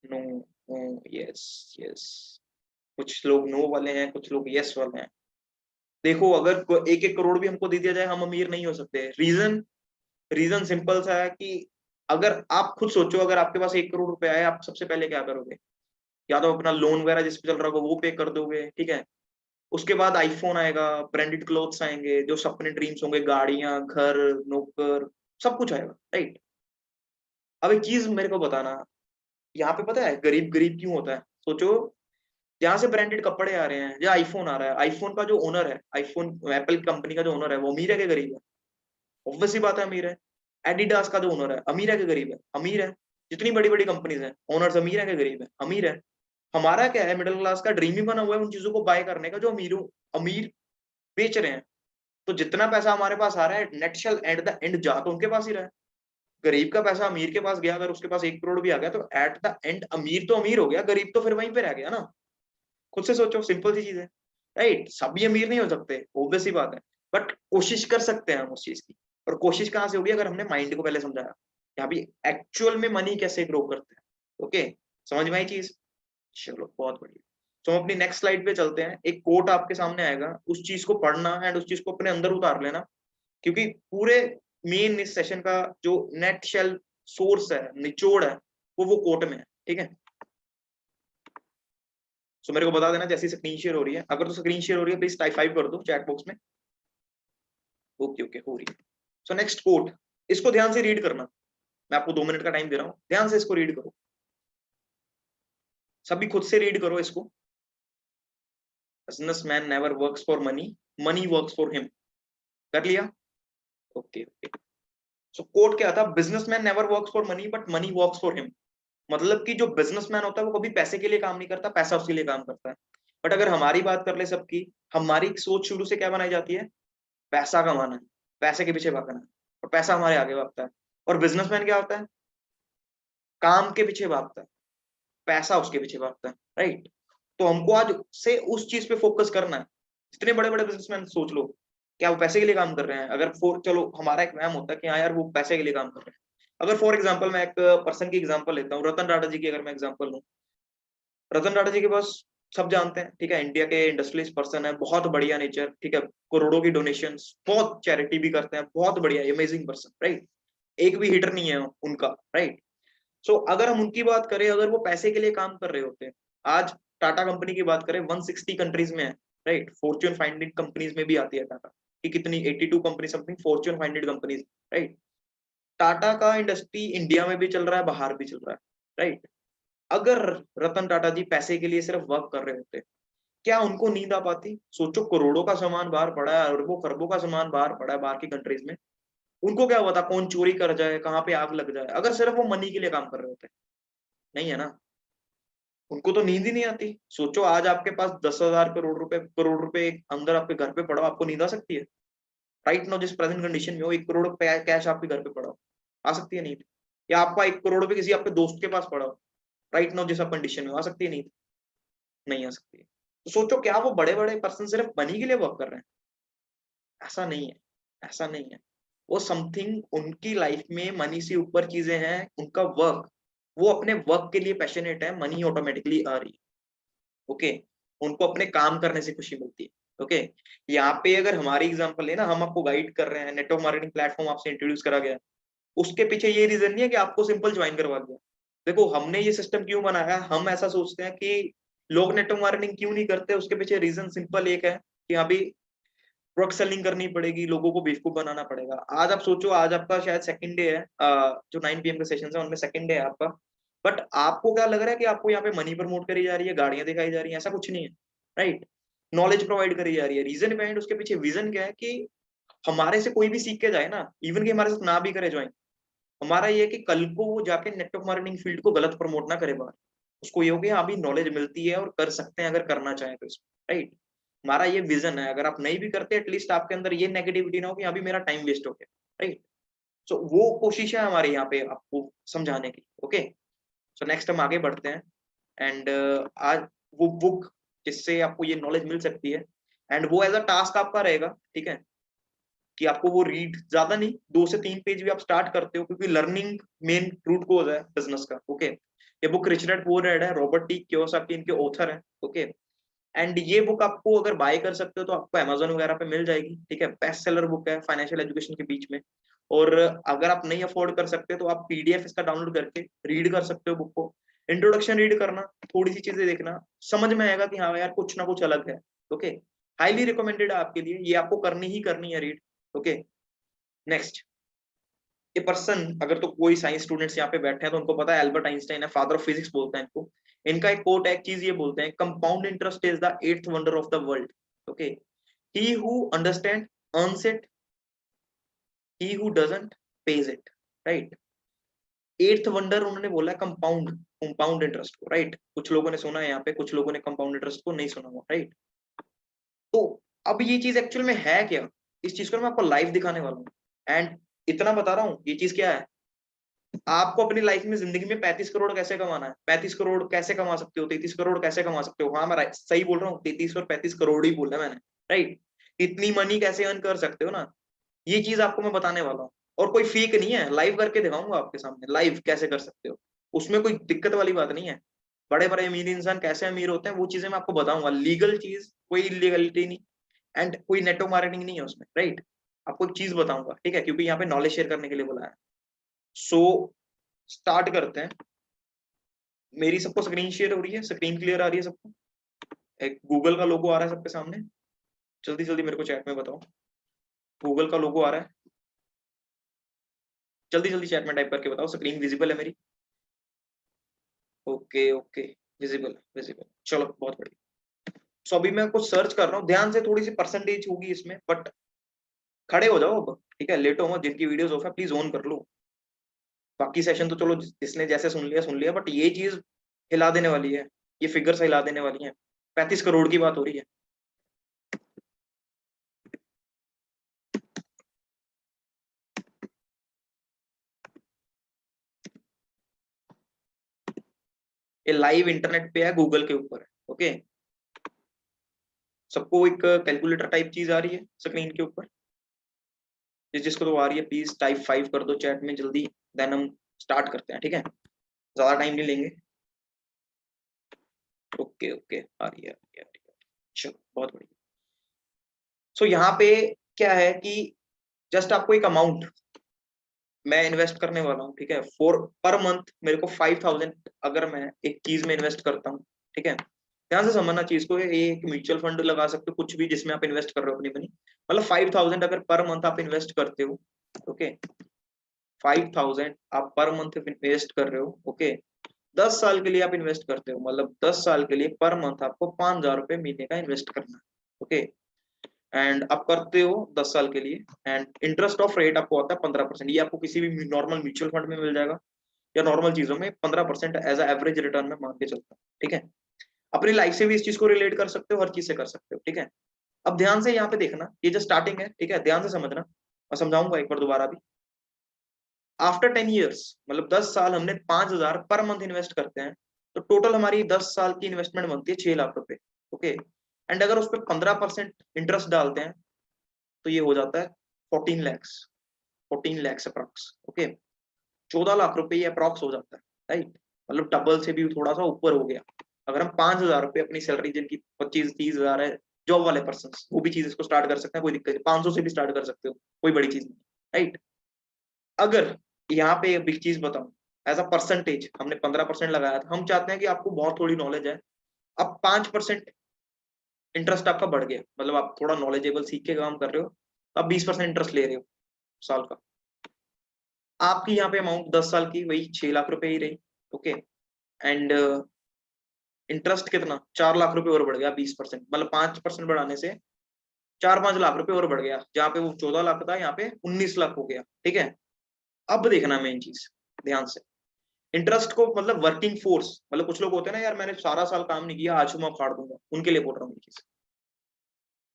No, no, yes, yes. कुछ लोग नो वाले हैं, कुछ लोग यस वाले हैं। देखो, अगर 1-1 करोड़ भी हमको दे दिया जाए, हम अमीर नहीं हो सकते। रीजन, रीजन सिंपल सा है कि अगर आप खुद सोचो, अगर आपके पास 1 करोड़ रुपए आए, आप सबसे पहले क्या करोगे? या तो अपना लोन वगैरह जिस पे चल रहा होगा वो पे कर दोगे, ठीक है। उसके बाद आईफोन आएगा, ब्रांडेड क्लोथ्स आएंगे, जो सपने ड्रीम्स होंगे, गाड़ियां, घर, नौकर, सब कुछ आएगा, राइट। अब एक चीज मेरे को बताना, यहाँ पे पता है गरीब गरीब क्यों होता है? सोचो, जहां से ब्रांडेड कपड़े आ रहे हैं, या आईफोन आ रहा है, आईफोन का जो ओनर है, आईफोन एप्पल कंपनी का जो ओनर है, वो अमीर है कि गरीब है? ऑब्वियस सी बात है, अमीर है। एडिडास का जो ओनर है, अमीर है कि गरीब है? अमीर है। जितनी बड़ी बड़ी कंपनीज हैं, ओनर्स अमीर है कि गरीब है? अमीर है। हमारा क्या है, मिडिल क्लास का ड्रीम ही बना हुआ है उन चीजों को बाय करने का जो अमीरों अमीर बेच रहे हैं। तो जितना पैसा हमारे पास आ रहा है, net shell at the end जा तो उनके पास ही रहा है। गरीब का पैसा अमीर के पास गया, अगर उसके पास 1 करोड़ भी आ गया, तो एट द एंड अमीर तो अमीर हो गया, गरीब तो फिर वहीं पे रह गया ना। खुद से सोचो, सिंपल सी चीज है, राइट। सभी अमीर नहीं हो सकते, ऑब्वियस सी बात है, बट कोशिश कर सकते हैं हम उस चीज की। और कोशिश कहाँ से होगी? अगर हमने माइंड को पहले समझाया यहाँ भी एक्चुअल में मनी कैसे ग्रो करते हैं। ओके, समझ में आई चीज? चलो बहुत बढ़िया। तो हम अपनी नेक्स्ट स्लाइड पे चलते हैं। एक कोट आपके सामने आएगा, उस चीज को पढ़ना एंड उस चीज को अपने अंदर उतार लेना, क्योंकि पूरे मेन इस सेशन का जो नेट शेल सोर्स है, निचोड़ है, वो कोट में है, ठीक है। सो मेरे को बता देना जैसी स्क्रीन शेयर हो रही है। अगर तो स्क्रीन शेयर हो रही है, प्लीज टाइप 5 कर दो चैट बॉक्स में। ओके ओके, हो रही है। सो नेक्स्ट कोट, इसको ध्यान से रीड करना। मैं आपको 2 मिनट का टाइम दे रहा हूँ, ध्यान से इसको रीड करो, सभी खुद से रीड करो इसको। Businessman never works for money, money works for him. कर लिया? Okay okay. सो कोट क्या था? Businessman never works for money but money works for him. मतलब कि जो बिजनेसमैन होता है वो कभी पैसे के लिए काम नहीं करता, पैसा उसके लिए काम करता है। बट अगर हमारी बात कर ले सबकी, हमारी सोच शुरू से क्या बनाई जाती है? पैसा कमाना है, पैसे के पीछे भागना है, और पैसा हमारे आगे भागता है। और बिजनेसमैन क्या होता है? काम के पीछे भागता है, पैसा उसके पीछे भागता है, राइट। तो हमको आज से उस चीज पे फोकस करना है। जितने बड़े बड़े बिजनेसमैन सोच लो, क्या वो पैसे के लिए काम कर रहे हैं? अगर चलो हमारा एक वहम होता है कि हाँ यार वो पैसे के लिए काम कर रहे हैं। अगर फॉर एग्जाम्पल मैं एक पर्सन की एग्जाम्पल लेता हूँ, रतन टाटा जी की अगर मैं एग्जाम्पल लूँ। रतन टाटा जी के पास सब जानते हैं, ठीक है, इंडिया के इंडस्ट्रियलिस्ट पर्सन है, बहुत बढ़िया नेचर, ठीक है, करोड़ों की डोनेशंस, बहुत चैरिटी भी करते हैं, बहुत बढ़िया अमेजिंग पर्सन, राइट। एक भी हिटर नहीं है उनका, राइट। सो अगर हम उनकी बात करें, अगर वो पैसे के लिए काम कर रहे होते, आज टाटा कंपनी की बात करें 160 कंट्रीज में है, राइट। फॉर्च्यून 500 कंपनीज में भी आती है टाटा की, कितनी 82 company something Fortune 500 companies, right. Tata का इंडस्ट्री इंडिया में भी चल रहा है, बाहर भी चल रहा है, राइट। अगर रतन टाटा जी पैसे के लिए सिर्फ वर्क कर रहे होते, क्या उनको नींद आ पाती? सोचो, करोड़ों का सामान बाहर पड़ा है, अरबों खरबों का सामान बाहर पड़ा है बाहर की कंट्रीज में। उनको क्या पता कौन चोरी कर जाए, कहाँ पे आग लग जाए, अगर सिर्फ वो मनी के लिए काम कर रहे होते? नहीं है ना। उनको तो नींद ही नहीं आती। सोचो, आज आपके पास 10,000 करोड़ रुपए अंदर आपके घर पे पड़ा हो, आपको नींद आ सकती है? राइट नाउ जिस प्रेजेंट कंडीशन में हो, 1 करोड़ कैश आपके घर पे पड़ा हो, आ सकती है नींद? या आपका 1 करोड़ रुपए किसी आपके दोस्त के पास पड़ा हो, राइट नाउ जिस आप कंडीशन में, आ सकती है नींद? नहीं आ सकती है। तो सोचो, क्या वो बड़े बड़े पर्सन सिर्फ मनी के लिए वर्क कर रहे हैं? ऐसा नहीं है, ऐसा नहीं है। वो समथिंग उनकी लाइफ में मनी से ऊपर चीजें हैं, उनका वर्क, वो अपने वर्क के लिए पैशनेट है, मनी ऑटोमेटिकली आ रही है। ओके, उनको अपने काम करने से खुशी मिलती है। ओके, यहाँ पे अगर हमारी एग्जांपल है ना, हम आपको गाइड कर रहे हैं, नेटवर्क मार्केटिंग प्लेटफॉर्म आपसे इंट्रोड्यूस करा गया, उसके पीछे ये रीजन नहीं है कि आपको सिंपल ज्वाइन करवा दिया। देखो हमने ये सिस्टम क्यों बनाया, हम ऐसा सोचते हैं कि लोग नेटवर्क मार्केटिंग क्यों नहीं करते, उसके पीछे रीजन सिंपल एक है कि अभी प्रोडक्ट सेलिंग करनी पड़ेगी, लोगों को बेवकूफ बनाना पड़ेगा। आज आप सोचो, आज आपका शायद सेकंड डे है, जो 9 PM के सेशन है उनमें सेकंड डे है आपका, बट आपको क्या लग रहा है कि आपको यहाँ पे मनी प्रमोट करी जा रही है, गाड़ियां दिखाई जा रही है? ऐसा कुछ नहीं है, राइट। नॉलेज प्रोवाइड करी जा रही है। रीजन बिहाइंड उसके पीछे विजन क्या है कि हमारे से कोई भी सीख के जाए ना, इवन कि हमारे साथ ना भी करे ज्वाइन, हमारा ये है कि कल को वो जाके नेटवर्क मार्केटिंग फील्ड को गलत प्रमोट ना करे बाहर। उसको ये हो गया अभी नॉलेज मिलती है और कर सकते हैं अगर करना चाहें तो इसमें, राइट। हमारा ये विजन है, अगर आप नहीं भी करते एटलीस्ट आपके अंदर ये नेगेटिविटी ना हो कि अभी मेरा टाइम वेस्ट हो गया, राइट। सो वो कोशिश है हमारे यहाँ पे आपको समझाने की। ओके, सो नेक्स्ट हम आगे बढ़ते हैं एंड आज वो बुक जिससे आपको ये नॉलेज मिल सकती है, एंड वो एज अ टास्क आपका रहेगा, ठीक है, कि आपको वो रीड ज्यादा नहीं, 2 से 3 पेज भी आप स्टार्ट करते हो, क्योंकि लर्निंग मेन रूट कोज है बिजनेस का। ओके, ये book rich dad poor dad है, रॉबर्ट टी कियोसाकी इनके ऑथर है। ओके, एंड ये बुक आपको अगर बाय कर सकते हो तो आपको अमेजोन वगैरह पे मिल जाएगी, ठीक है। बेस्ट सेलर बुक है फाइनेंशियल एजुकेशन के बीच में। और अगर आप नहीं अफोर्ड कर सकते तो आप पीडीएफ इसका डाउनलोड करके रीड कर सकते हो बुक को। इंट्रोडक्शन रीड करना, थोड़ी सी चीजें देखना, समझ में आएगा कि हाँ यार कुछ ना कुछ अलग है। ओके, हाईली रिकमेंडेड है आपके लिए, ये आपको करनी ही करनी है रीड। Okay, next. ये पर्सन, अगर तो कोई साइंस स्टूडेंट्स यहाँ पे बैठे हैं तो उनको पता है एल्बर्ट आइंस्टाइन है, फादर ऑफ फिजिक्स बोलते हैं इनको। इनका एक कोट है, एक चीज ये बोलते हैं, compound interest is the eighth wonder of the world. Okay, he who understand earns it, he who doesn't page it, right. Eighth wonder उन्होंने बोला कंपाउंड, कंपाउंड इंटरेस्ट को, राइट। कुछ लोगों ने सुना है यहाँ पे, कुछ लोगों ने कंपाउंड इंटरेस्ट को नहीं सुना हुआ, राइट। तो अब ये चीज एक्चुअल में है क्या, इस चीज को मैं आपको लाइव दिखाने वाला हूँ। एंड इतना बता रहा हूँ, ये चीज क्या है, आपको अपनी लाइफ में जिंदगी में 35 करोड़ कैसे कमाना है, 35 करोड़ कैसे कमा सकते हो, 33 करोड़ कैसे कमा सकते हो। हाँ मैं सही बोल रहा हूँ, 33 और 35 करोड़ ही बोला मैंने, राइट। इतनी मनी कैसे अर्न कर सकते हो ना, ये चीज आपको मैं बताने वाला हूँ। और कोई फेक नहीं है, लाइव करके दिखाऊंगा आपके सामने, लाइव कैसे कर सकते हो, उसमें कोई दिक्कत वाली बात नहीं है। बड़े बड़े अमीर इंसान कैसे अमीर होते हैं वो चीजें मैं आपको बताऊंगा, लीगल चीज, कोई इलीगलिटी नहीं एंड कोई नेटो मार्केटिंग नहीं है उसमें, राइट। आपको एक चीज बताऊंगा, ठीक है, क्योंकि यहाँ पे नॉलेज शेयर करने के लिए बुलाया है। सो स्टार्ट करते हैं। मेरी सबको स्क्रीन शेयर हो रही है, स्क्रीन क्लियर आ रही है सबको, एक गूगल का लोगो आ रहा है सबके सामने, जल्दी जल्दी मेरे को चैट में बताओ। गूगल का लोगो आ रहा है, जल्दी जल्दी चैट में टाइप करके बताओ, स्क्रीन विजिबल है मेरी। ओके ओके, विजिबल विजिबल, चलो बहुत बढ़िया। सो अभी मैं कुछ सर्च कर रहा हूँ, ध्यान से, थोड़ी सी परसेंटेज होगी इसमें, बट खड़े हो जाओ अब, ठीक है, लेटो मत, जिनकी वीडियोस ऑफ है प्लीज ऑन कर लो। बाकी सेशन तो चलो जिसने जैसे सुन लिया, बट ये चीज हिला देने वाली है, ये फिगर्स हिला देने वाली है। 35 करोड़ की बात हो रही है। ये लाइव इंटरनेट पे है, गूगल के ऊपर है। ओके, सबको एक कैलकुलेटर टाइप चीज आ रही है स्क्रीन के ऊपर, जिसको तो आ रही है प्लीज टाइप 5 कर दो चैट में जल्दी, देन हम स्टार्ट करते हैं, ठीक है, ज्यादा टाइम नहीं लेंगे। ओके ओके, आ रही है, आ रही है, आ रही है। चलो बहुत बढ़िया। सो यहाँ पे क्या है कि जस्ट आपको एक अमाउंट मैं इन्वेस्ट करने वाला हूँ, ठीक है, फॉर पर मंथ मेरे को 5000 अगर मैं एक चीज में इन्वेस्ट करता हूँ, ठीक है। ध्यान से समझना चीज को, ये एक म्यूचुअल फंड लगा सकते हो, कुछ भी जिसमें आप इन्वेस्ट कर रहे हो अपनी मनी, मतलब 5000 अगर पर मंथ आप इन्वेस्ट करते हो, ओके, 5000 आप पर मंथ इन्वेस्ट कर रहे हो, ओके, 10 साल के लिए आप इन्वेस्ट करते हो, मतलब 10 साल के लिए पर मंथ आपको 5000 रुपये महीने का इन्वेस्ट करना है, ओके। एंड आप करते हो 10 साल के लिए, एंड इंटरेस्ट ऑफ रेट आपको आता है 15%। ये आपको किसी भी नॉर्मल म्यूचुअल फंड में मिल जाएगा, या नॉर्मल चीजों में 15% एज एवरेज रिटर्न में मान के चलता है, ठीक है। अपनी लाइफ से भी इस चीज को रिलेट कर सकते हो, हर चीज से कर सकते हो, ठीक है। अब ध्यान से यहाँ पे देखना, ये जो स्टार्टिंग है, ठीक है, ध्यान से समझना, मैं समझाऊंगा एक बार दोबारा भी। आफ्टर 10 ईयर्स, मतलब 10 साल हमने 5000 पर मंथ इन्वेस्ट करते हैं, तो टोटल हमारी 10 साल की इन्वेस्टमेंट बनती है 6 लाख रुपए, ओके। एंड अगर उस पर 15% इंटरेस्ट डालते हैं तो ये हो जाता है 14 लैक्स, 14 लैक्स अप्रॉक्स, ओके। 14 लाख रुपए ये अप्रॉक्स हो जाता है, राइट। मतलब डबल से भी थोड़ा सा ऊपर हो गया। अगर हम 5000 रुपए अपनी सैलरी, जिनकी 25-30 हजार है, जॉब वाले पर्सन, वो भी चीज इसको स्टार्ट कर सकते हैं, कोई दिक्कत नहीं, 500 से भी स्टार्ट कर सकते हो, कोई बड़ी चीज नहीं, राइट। अगर यहाँ पे एक बिग चीज बताऊं, एज अ परसेंटेज हमने 15% लगाया था, हम चाहते हैं कि आपको बहुत थोड़ी नॉलेज है, अब 5% इंटरेस्ट आपका बढ़ गया, मतलब आप थोड़ा नॉलेजेबल सीख के काम कर रहे हो, तो आप 20% इंटरेस्ट ले रहे हो साल का। आपकी यहाँ पे अमाउंट 10 साल की वही 6 लाख रुपए ही रही, ओके। एंड इंटरेस्ट कितना, 4 लाख रुपए और बढ़ गया, 20%, मतलब 5% बढ़ाने से 4-5 लाख रुपए और बढ़ गया, जहाँ पे वो 14 लाख था यहाँ पे 19 लाख हो गया, ठीक है। अब देखना मेन चीज, ध्यान से, इंटरेस्ट को मतलब वर्किंग फोर्स, मतलब कुछ लोग होते हैं ना, यार मैंने सारा साल काम नहीं किया, आज मैं फाड़ दूंगा, उनके लिए बोल रहा हूँ ये चीज।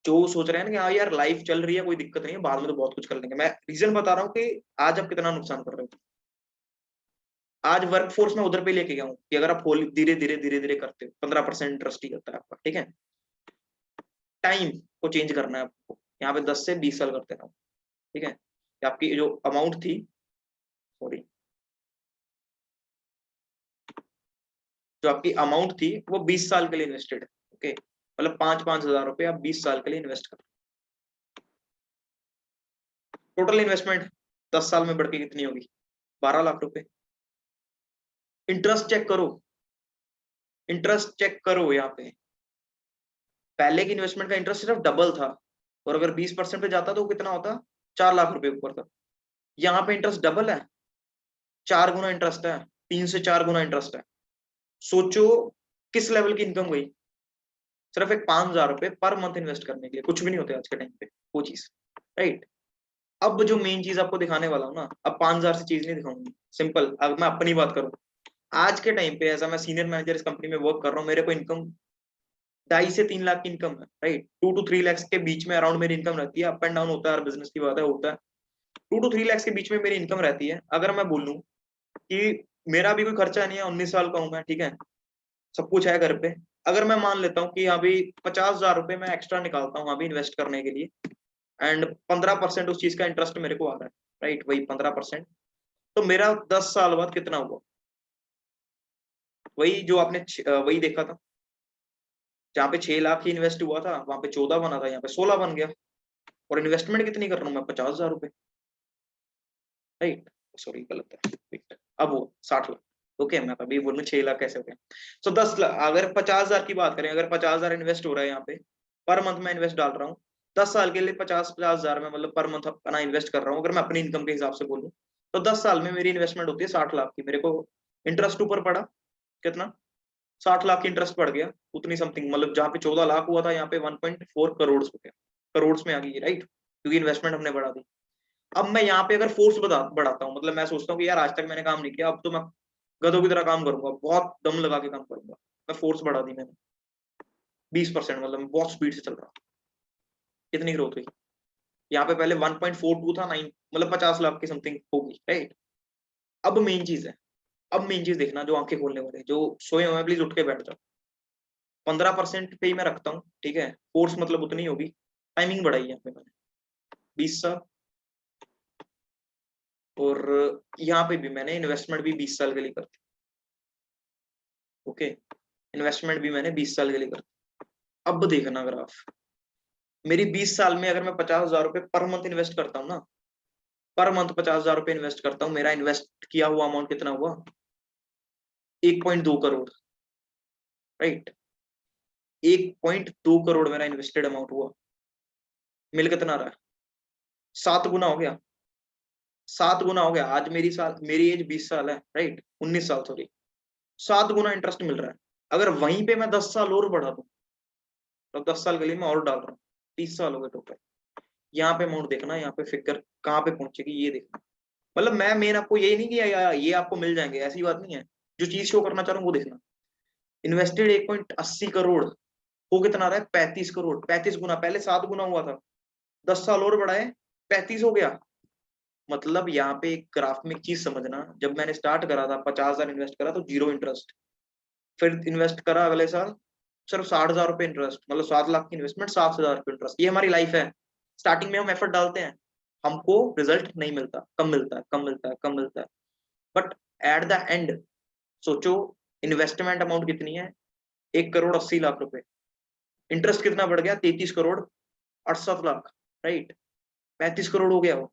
जो सोच रहे हैं ना कि हाँ यार लाइफ चल रही है, कोई दिक्कत नहीं है, बाद में तो बहुत कुछ कर लेंगे, मैं रीजन बता रहा हूँ कि आज आप कितना नुकसान कर रहे हो। आज वर्क फोर्स में उधर पे लेके गया हूँ कि अगर आप धीरे धीरे धीरे धीरे करते हो, 15% इंटरेस्ट ही करता है आपका, ठीक है। टाइम को चेंज करना है आपको, यहाँ पे 10 से 20 साल करते रहो, ठीक है। आपकी जो अमाउंट थी, सॉरी, जो आपकी अमाउंट थी वो 20 साल के लिए इन्वेस्टेड है, ओके। मतलब 5,000 रुपए आप 20 साल के लिए इन्वेस्ट कर। टोटल इन्वेस्टमेंट 10 साल में बढ़ के कितनी होगी? 12 लाख रुपए। इंटरेस्ट चेक करो, इंटरेस्ट चेक करो यहाँ पे। पहले की इन्वेस्टमेंट का इंटरेस्ट सिर्फ डबल था, और अगर 20% पे जाता तो वो कितना होता? 4 लाख रुपए ऊपर था। यहाँ पे इंटरेस्ट डबल है, 4 गुना इंटरेस्ट है, 3 से 4 गुना इंटरेस्ट है। सोचो किस लेवल की इनकम गई, सिर्फ एक 5,000 रुपए पर मंथ इन्वेस्ट करने के लिए। कुछ भी नहीं होते आज के टाइम पे वो चीज, राइट। अब जो मेन चीज आपको दिखाने वाला हूँ ना, अब 5,000 से चीज नहीं दिखाऊंगी, सिंपल। अब मैं अपनी बात करूँ, आज के टाइम पे ऐसा मैं सीनियर मैनेजर इस कंपनी में वर्क कर रहा हूँ, मेरे को इनकम 2.5 से 3 लाख की इनकम है, राइट। 2 to 3 लाख के बीच में अराउंड मेरी इनकम रहती है। अप एंड डाउन होता है, बिजनेस की बात है, होता है। 2 to 3 लाख के बीच में मेरी इनकम रहती है। अगर मैं बोलूं कि मेरा भी कोई खर्चा नहीं है, 19 साल का हूं मैं, ठीक है, सब कुछ है घर पे। अगर मैं मान लेता हूँ कि हाँ भी 50,000 रुपए मैं एक्स्ट्रा निकालता हूँ अभी इन्वेस्ट करने के लिए, एंड 15% उस चीज का इंटरेस्ट मेरे को आ रहा है, राइट, वही 15%, तो मेरा 10 साल बाद कितना हुआ? वही जो आपने वही देखा था, जहाँ पे 6 लाख ही इन्वेस्ट हुआ था वहां पे 14 बना था, यहाँ पे 16 बन गया। और इन्वेस्टमेंट कितनी कर रहा हूँ मैं? 50,000 रुपए, राइट। सॉरी गलत है, wait, अब वो 60 लाख। ओके, मैं अभी बोलूँ 6 लाख कैसे हो गया? सो 10 लाख, अगर 50,000 की बात करें, अगर 50,000 इन्वेस्ट हो रहा है यहाँ पे, पर मंथ में इन्वेस्ट डाल रहा हूँ 10 साल के लिए, 50,000 में मतलब पर मंथ अपना इन्वेस्ट कर रहा हूँ, अगर मैं अपनी इनकम के हिसाब से बोलूँ तो 10 साल में मेरी इन्वेस्टमेंट होती है 60 लाख की। मेरे को इंटरेस्ट ऊपर पड़ा कितना? 60 लाख की इंटरेस्ट पड़ गया, उतनी समथिंग, मतलब जहाँ पे 14 लाख हुआ था यहाँ पे 1.4 करोड़ हो गया, करोड़ में आ गई, राइट, क्योंकि इन्वेस्टमेंट हमने बढ़ा दी। अब मैं यहाँ पे अगर फोर्स बढ़ाता हूँ, मतलब मैं सोचता हूँ कि यार आज तक मैंने काम नहीं किया, अब तो मैं गधों की तरह काम करूंगा, बहुत दम लगा के काम करूंगा, मैं फोर्स बढ़ा दी मैंने 20%, मतलब मैं बहुत स्पीड से चल रहा। कितनी ग्रोथ हुई यहाँ पे? पहले 1.42 था, 9 मतलब 50 लाख की समथिंग होगी, राइट। अब मेन चीज है, अब मेन चीज देखना, जो आंखें खोलने वाले, जो सोए हुए हैं प्लीज उठ के बैठ जाओ। 15% पे ही मैं रखता हूँ, ठीक है, फोर्स मतलब उतनी होगी। टाइमिंग बढ़ाई है यहाँ पे मैंने, 20 साल। और यहाँ पे भी मैंने इन्वेस्टमेंट भी 20 साल के लिए करती, ओके, इन्वेस्टमेंट भी मैंने 20 साल के लिए करती। अब देखना ग्राफ, मेरी 20 साल में अगर मैं 50,000 रुपए पर मंथ इन्वेस्ट करता हूँ ना, पर मंथ 50,000 रुपए इन्वेस्ट करता हूँ, मेरा इन्वेस्ट किया हुआ अमाउंट कितना हुआ? 1.2 करोड़, राइट। 1.2 करोड़ मेरा इन्वेस्टेड अमाउंट हुआ। मिल कितना रहा है? 7 गुना हो गया, 7 गुना हो गया। आज मेरी एज 20 साल है, राइट, 19 साल सॉरी। 7 गुना इंटरेस्ट मिल रहा है। अगर वहीं पे मैं 10 साल और बढ़ा दूं, तो 10 साल के लिए मैं और डाल रहा हूँ, 30 साल हो गए टोटल। यहाँ पे अमाउंट देखना, यहाँ पे फिगर कहाँ पे पहुंचेगी ये देखना। मतलब मैं मेन आपको यही नहीं कि ये आपको मिल जाएंगे, ऐसी बात नहीं है। जो चीज शो करना चाह रहा हूँ वो देखना। इन्वेस्टेड 1.80 करोड़, वो कितना आ रहा है? 35 करोड़। 35 गुना, पहले 7 गुना हुआ था, 10 साल और बढ़ाए 35 हो गया। मतलब यहाँ पे एक ग्राफ में एक चीज समझना, जब मैंने स्टार्ट करा था 50,000 इन्वेस्ट करा तो 0 इंटरेस्ट, फिर इन्वेस्ट करा अगले साल सिर्फ 60,000 रुपए इंटरेस्ट, मतलब 7 लाख की इन्वेस्टमेंट, 60,000 रुपए इंटरेस्ट। ये हमारी लाइफ है। स्टार्टिंग में हम एफर्ट डालते हैं, हमको रिजल्ट नहीं मिलता, कम मिलता है, कम मिलता है, कम मिलता है, बट एट द एंड सोचो, इन्वेस्टमेंट अमाउंट कितनी है? 1,80,00,000 रुपए। इंटरेस्ट कितना बढ़ गया? 33,68,00,000, राइट। 35 करोड़ हो गया वो।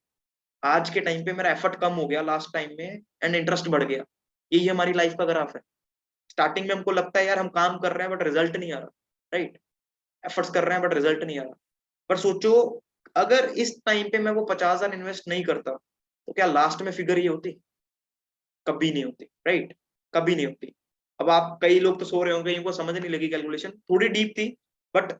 आज के टाइम पे मेरा एफर्ट कम हो गया लास्ट टाइम में, एंड इंटरेस्ट बढ़ गया। यही हमारी लाइफ का ग्राफ है। स्टार्टिंग में हमको लगता है यार हम काम कर रहे हैं बट रिजल्ट नहीं आ रहा, राइट, एफर्ट्स कर रहे हैं बट रिजल्ट नहीं आ रहा। पर सोचो, अगर इस टाइम पे मैं वो 50,000 इन्वेस्ट नहीं करता तो क्या लास्ट में फिगर ये होती? कभी नहीं होती, राइट, कभी नहीं होती। अब आप, कई लोग तो सो रहे होंगे, इनको समझ नहीं लगी, कैलकुलेशन थोड़ी डीप थी, बट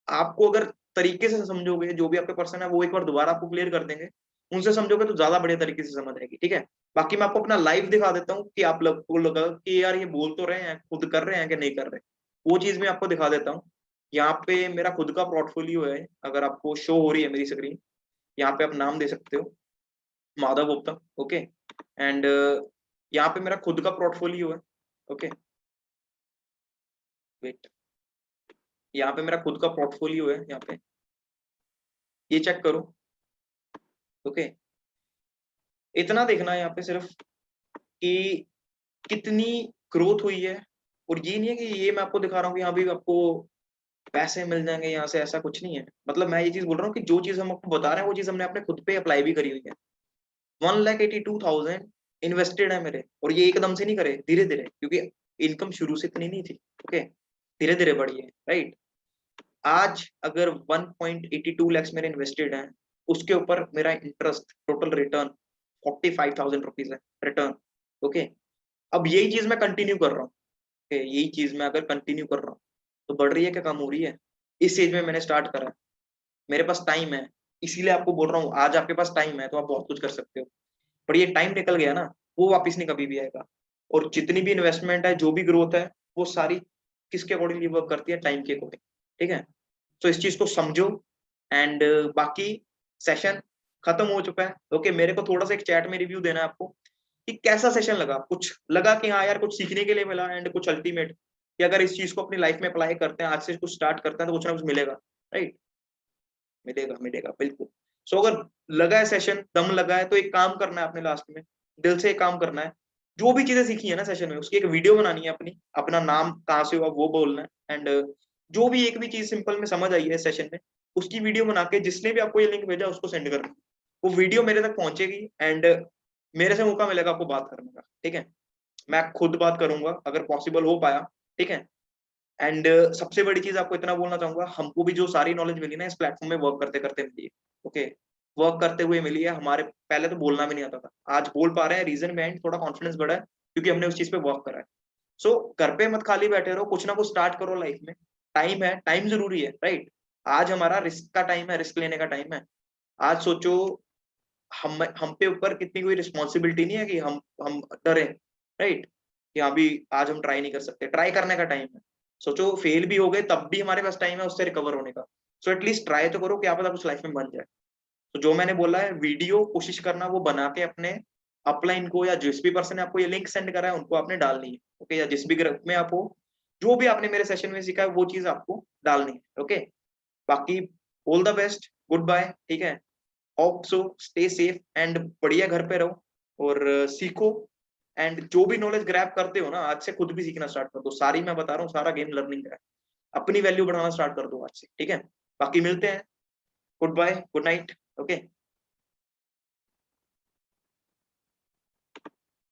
आपको अगर तरीके से समझोगे, जो भी आपके पर्सन है वो एक बार दोबारा आपको क्लियर कर देंगे, उनसे समझोगे तो ज्यादा बढ़िया तरीके से समझ आएगी, ठीक है। बाकी मैं आपको अपना लाइव दिखा देता हूँ कि आप लोग को लगा कि यार ये बोल तो रहे हैं, खुद कर रहे हैं कि नहीं कर रहे, वो चीज मैं आपको दिखा देता हूँ। यहाँ पे मेरा खुद का पोर्टफोलियो है, अगर आपको शो हो रही है मेरी स्क्रीन, यहाँ पे आप नाम दे सकते हो, माधव गुप्ता, ओके। एंड यहाँ पे मेरा खुद का पोर्टफोलियो है, ओके, वेट, यहाँ पे मेरा खुद का पोर्टफोलियो है, यहाँ पे ये चेक करो, ओके। इतना देखना है यहाँ पे सिर्फ कि कितनी ग्रोथ हुई है। और ये नहीं है कि ये मैं आपको दिखा रहा हूँ कि हाँ भी आपको पैसे मिल जाएंगे यहाँ से, ऐसा कुछ नहीं है। मतलब मैं ये चीज बोल रहा हूँ कि जो चीज हम आपको बता रहे हैं वो चीज हमने अपने खुद पे अप्लाई भी करी हुई है। 1,82,000 इन्वेस्टेड है मेरे, और ये एकदम से नहीं करे, धीरे धीरे, क्योंकि इनकम शुरू से इतनी नहीं थी। ओके, धीरे धीरे बढ़ी है, राइट। आज अगर 1.82 लैक्स मेरे इन्वेस्टेड हैं, उसके ऊपर मेरा इंटरेस्ट टोटल रिटर्न 45,000 रुपीज है रिटर्न। ओके, अब यही चीज मैं कंटिन्यू कर रहा हूँ। यही चीज मैं अगर कंटिन्यू कर रहा हूँ तो बढ़ रही है क्या, कम हो रही है? इस एज में मैंने स्टार्ट करा है, मेरे पास टाइम है, इसीलिए आपको बोल रहा हूँ आज आपके पास टाइम है तो आप बहुत कुछ कर सकते हो। पर ये टाइम निकल गया ना, वो वापस नहीं कभी भी आएगा। और जितनी भी इन्वेस्टमेंट है, जो भी ग्रोथ है, वो सारी किसके अकॉर्डिंगली वर्क करती है? टाइम के अकॉर्डिंग, ठीक है। तो इस चीज को समझो। एंड बाकी सेशन खत्म हो चुका है। ओके, मेरे को थोड़ा सा एक चैट में रिव्यू देना है आपको कि कैसा सेशन लगा, कुछ लगा कि हाँ यार कुछ सीखने के लिए मिला, एंड कुछ अल्टीमेट, कि अगर इस चीज को अपनी लाइफ में अप्लाई करते हैं, आज से कुछ स्टार्ट करते हैं तो कुछ ना कुछ मिलेगा, राइट। मिलेगा, मिलेगा बिल्कुल। सो अगर लगा है सेशन, दम लगा है, तो एक काम करना है आपने लास्ट में, दिल से एक काम करना है। जो भी चीजें सीखी है ना सेशन में, उसकी एक वीडियो बनानी है अपनी, अपना नाम कहाँ से हुआ वो बोलना है, एंड जो भी एक भी चीज सिंपल में समझ आई है सेशन में, उसकी वीडियो बना के जिसने भी आपको ये लिंक भेजा उसको सेंड करना। वो वीडियो मेरे तक पहुंचेगी, एंड मेरे से मौका मिलेगा आपको बात करने का, ठीक है। मैं खुद बात करूंगा अगर पॉसिबल हो पाया, ठीक है। एंड सबसे बड़ी चीज आपको इतना बोलना चाहूंगा, हमको भी जो सारी नॉलेज मिली ना इस प्लेटफॉर्म में वर्क करते करते मिली है। ओके, वर्क करते हुए मिली है। हमारे पहले तो बोलना भी नहीं आता था, आज बोल पा रहे हैं, रीजन बिहाइंड थोड़ा कॉन्फिडेंस बढ़ा है, क्योंकि हमने उस चीज पे वर्क करा है। सो घर पे मत खाली बैठे रहो, कुछ ना कुछ स्टार्ट करो लाइफ में। टाइम है, टाइम जरूरी है, राइट। आज हमारा रिस्क का टाइम है, रिस्क लेने का टाइम है। आज सोचो, हम पे ऊपर कितनी कोई रिस्पॉन्सिबिलिटी नहीं है कि हम डरे, राइट। कि हाँ भी आज हम ट्राई नहीं कर सकते, ट्राई करने का टाइम है। सोचो फेल भी हो गए तब भी हमारे पास टाइम है उससे रिकवर होने का। सो एटलीस्ट ट्राई तो करो, क्या पता कुछ लाइफ में बन जाए। तो जो मैंने बोला है, वीडियो कोशिश करना वो बना के अपने अपलाइन को, या जिस भी पर्सन ने आपको ये लिंक सेंड करा है उनको आपने डालनी है। ओके, या जिस भी ग्रुप में आप हो, जो भी आपने मेरे सेशन में सीखा है वो चीज आपको डालनी है। ओके, बाकी all the best, good bye, ठीक है। Hope so, stay safe, and बढ़िया घर पे रहो और सीखो। एंड जो भी नॉलेज ग्रैब करते हो ना, आज से खुद भी सीखना स्टार्ट कर दो। सारी मैं बता रहा हूँ, सारा गेम लर्निंग का है। अपनी वैल्यू बढ़ाना स्टार्ट कर दो आज से, ठीक है। बाकी मिलते हैं, good bye, good night, okay.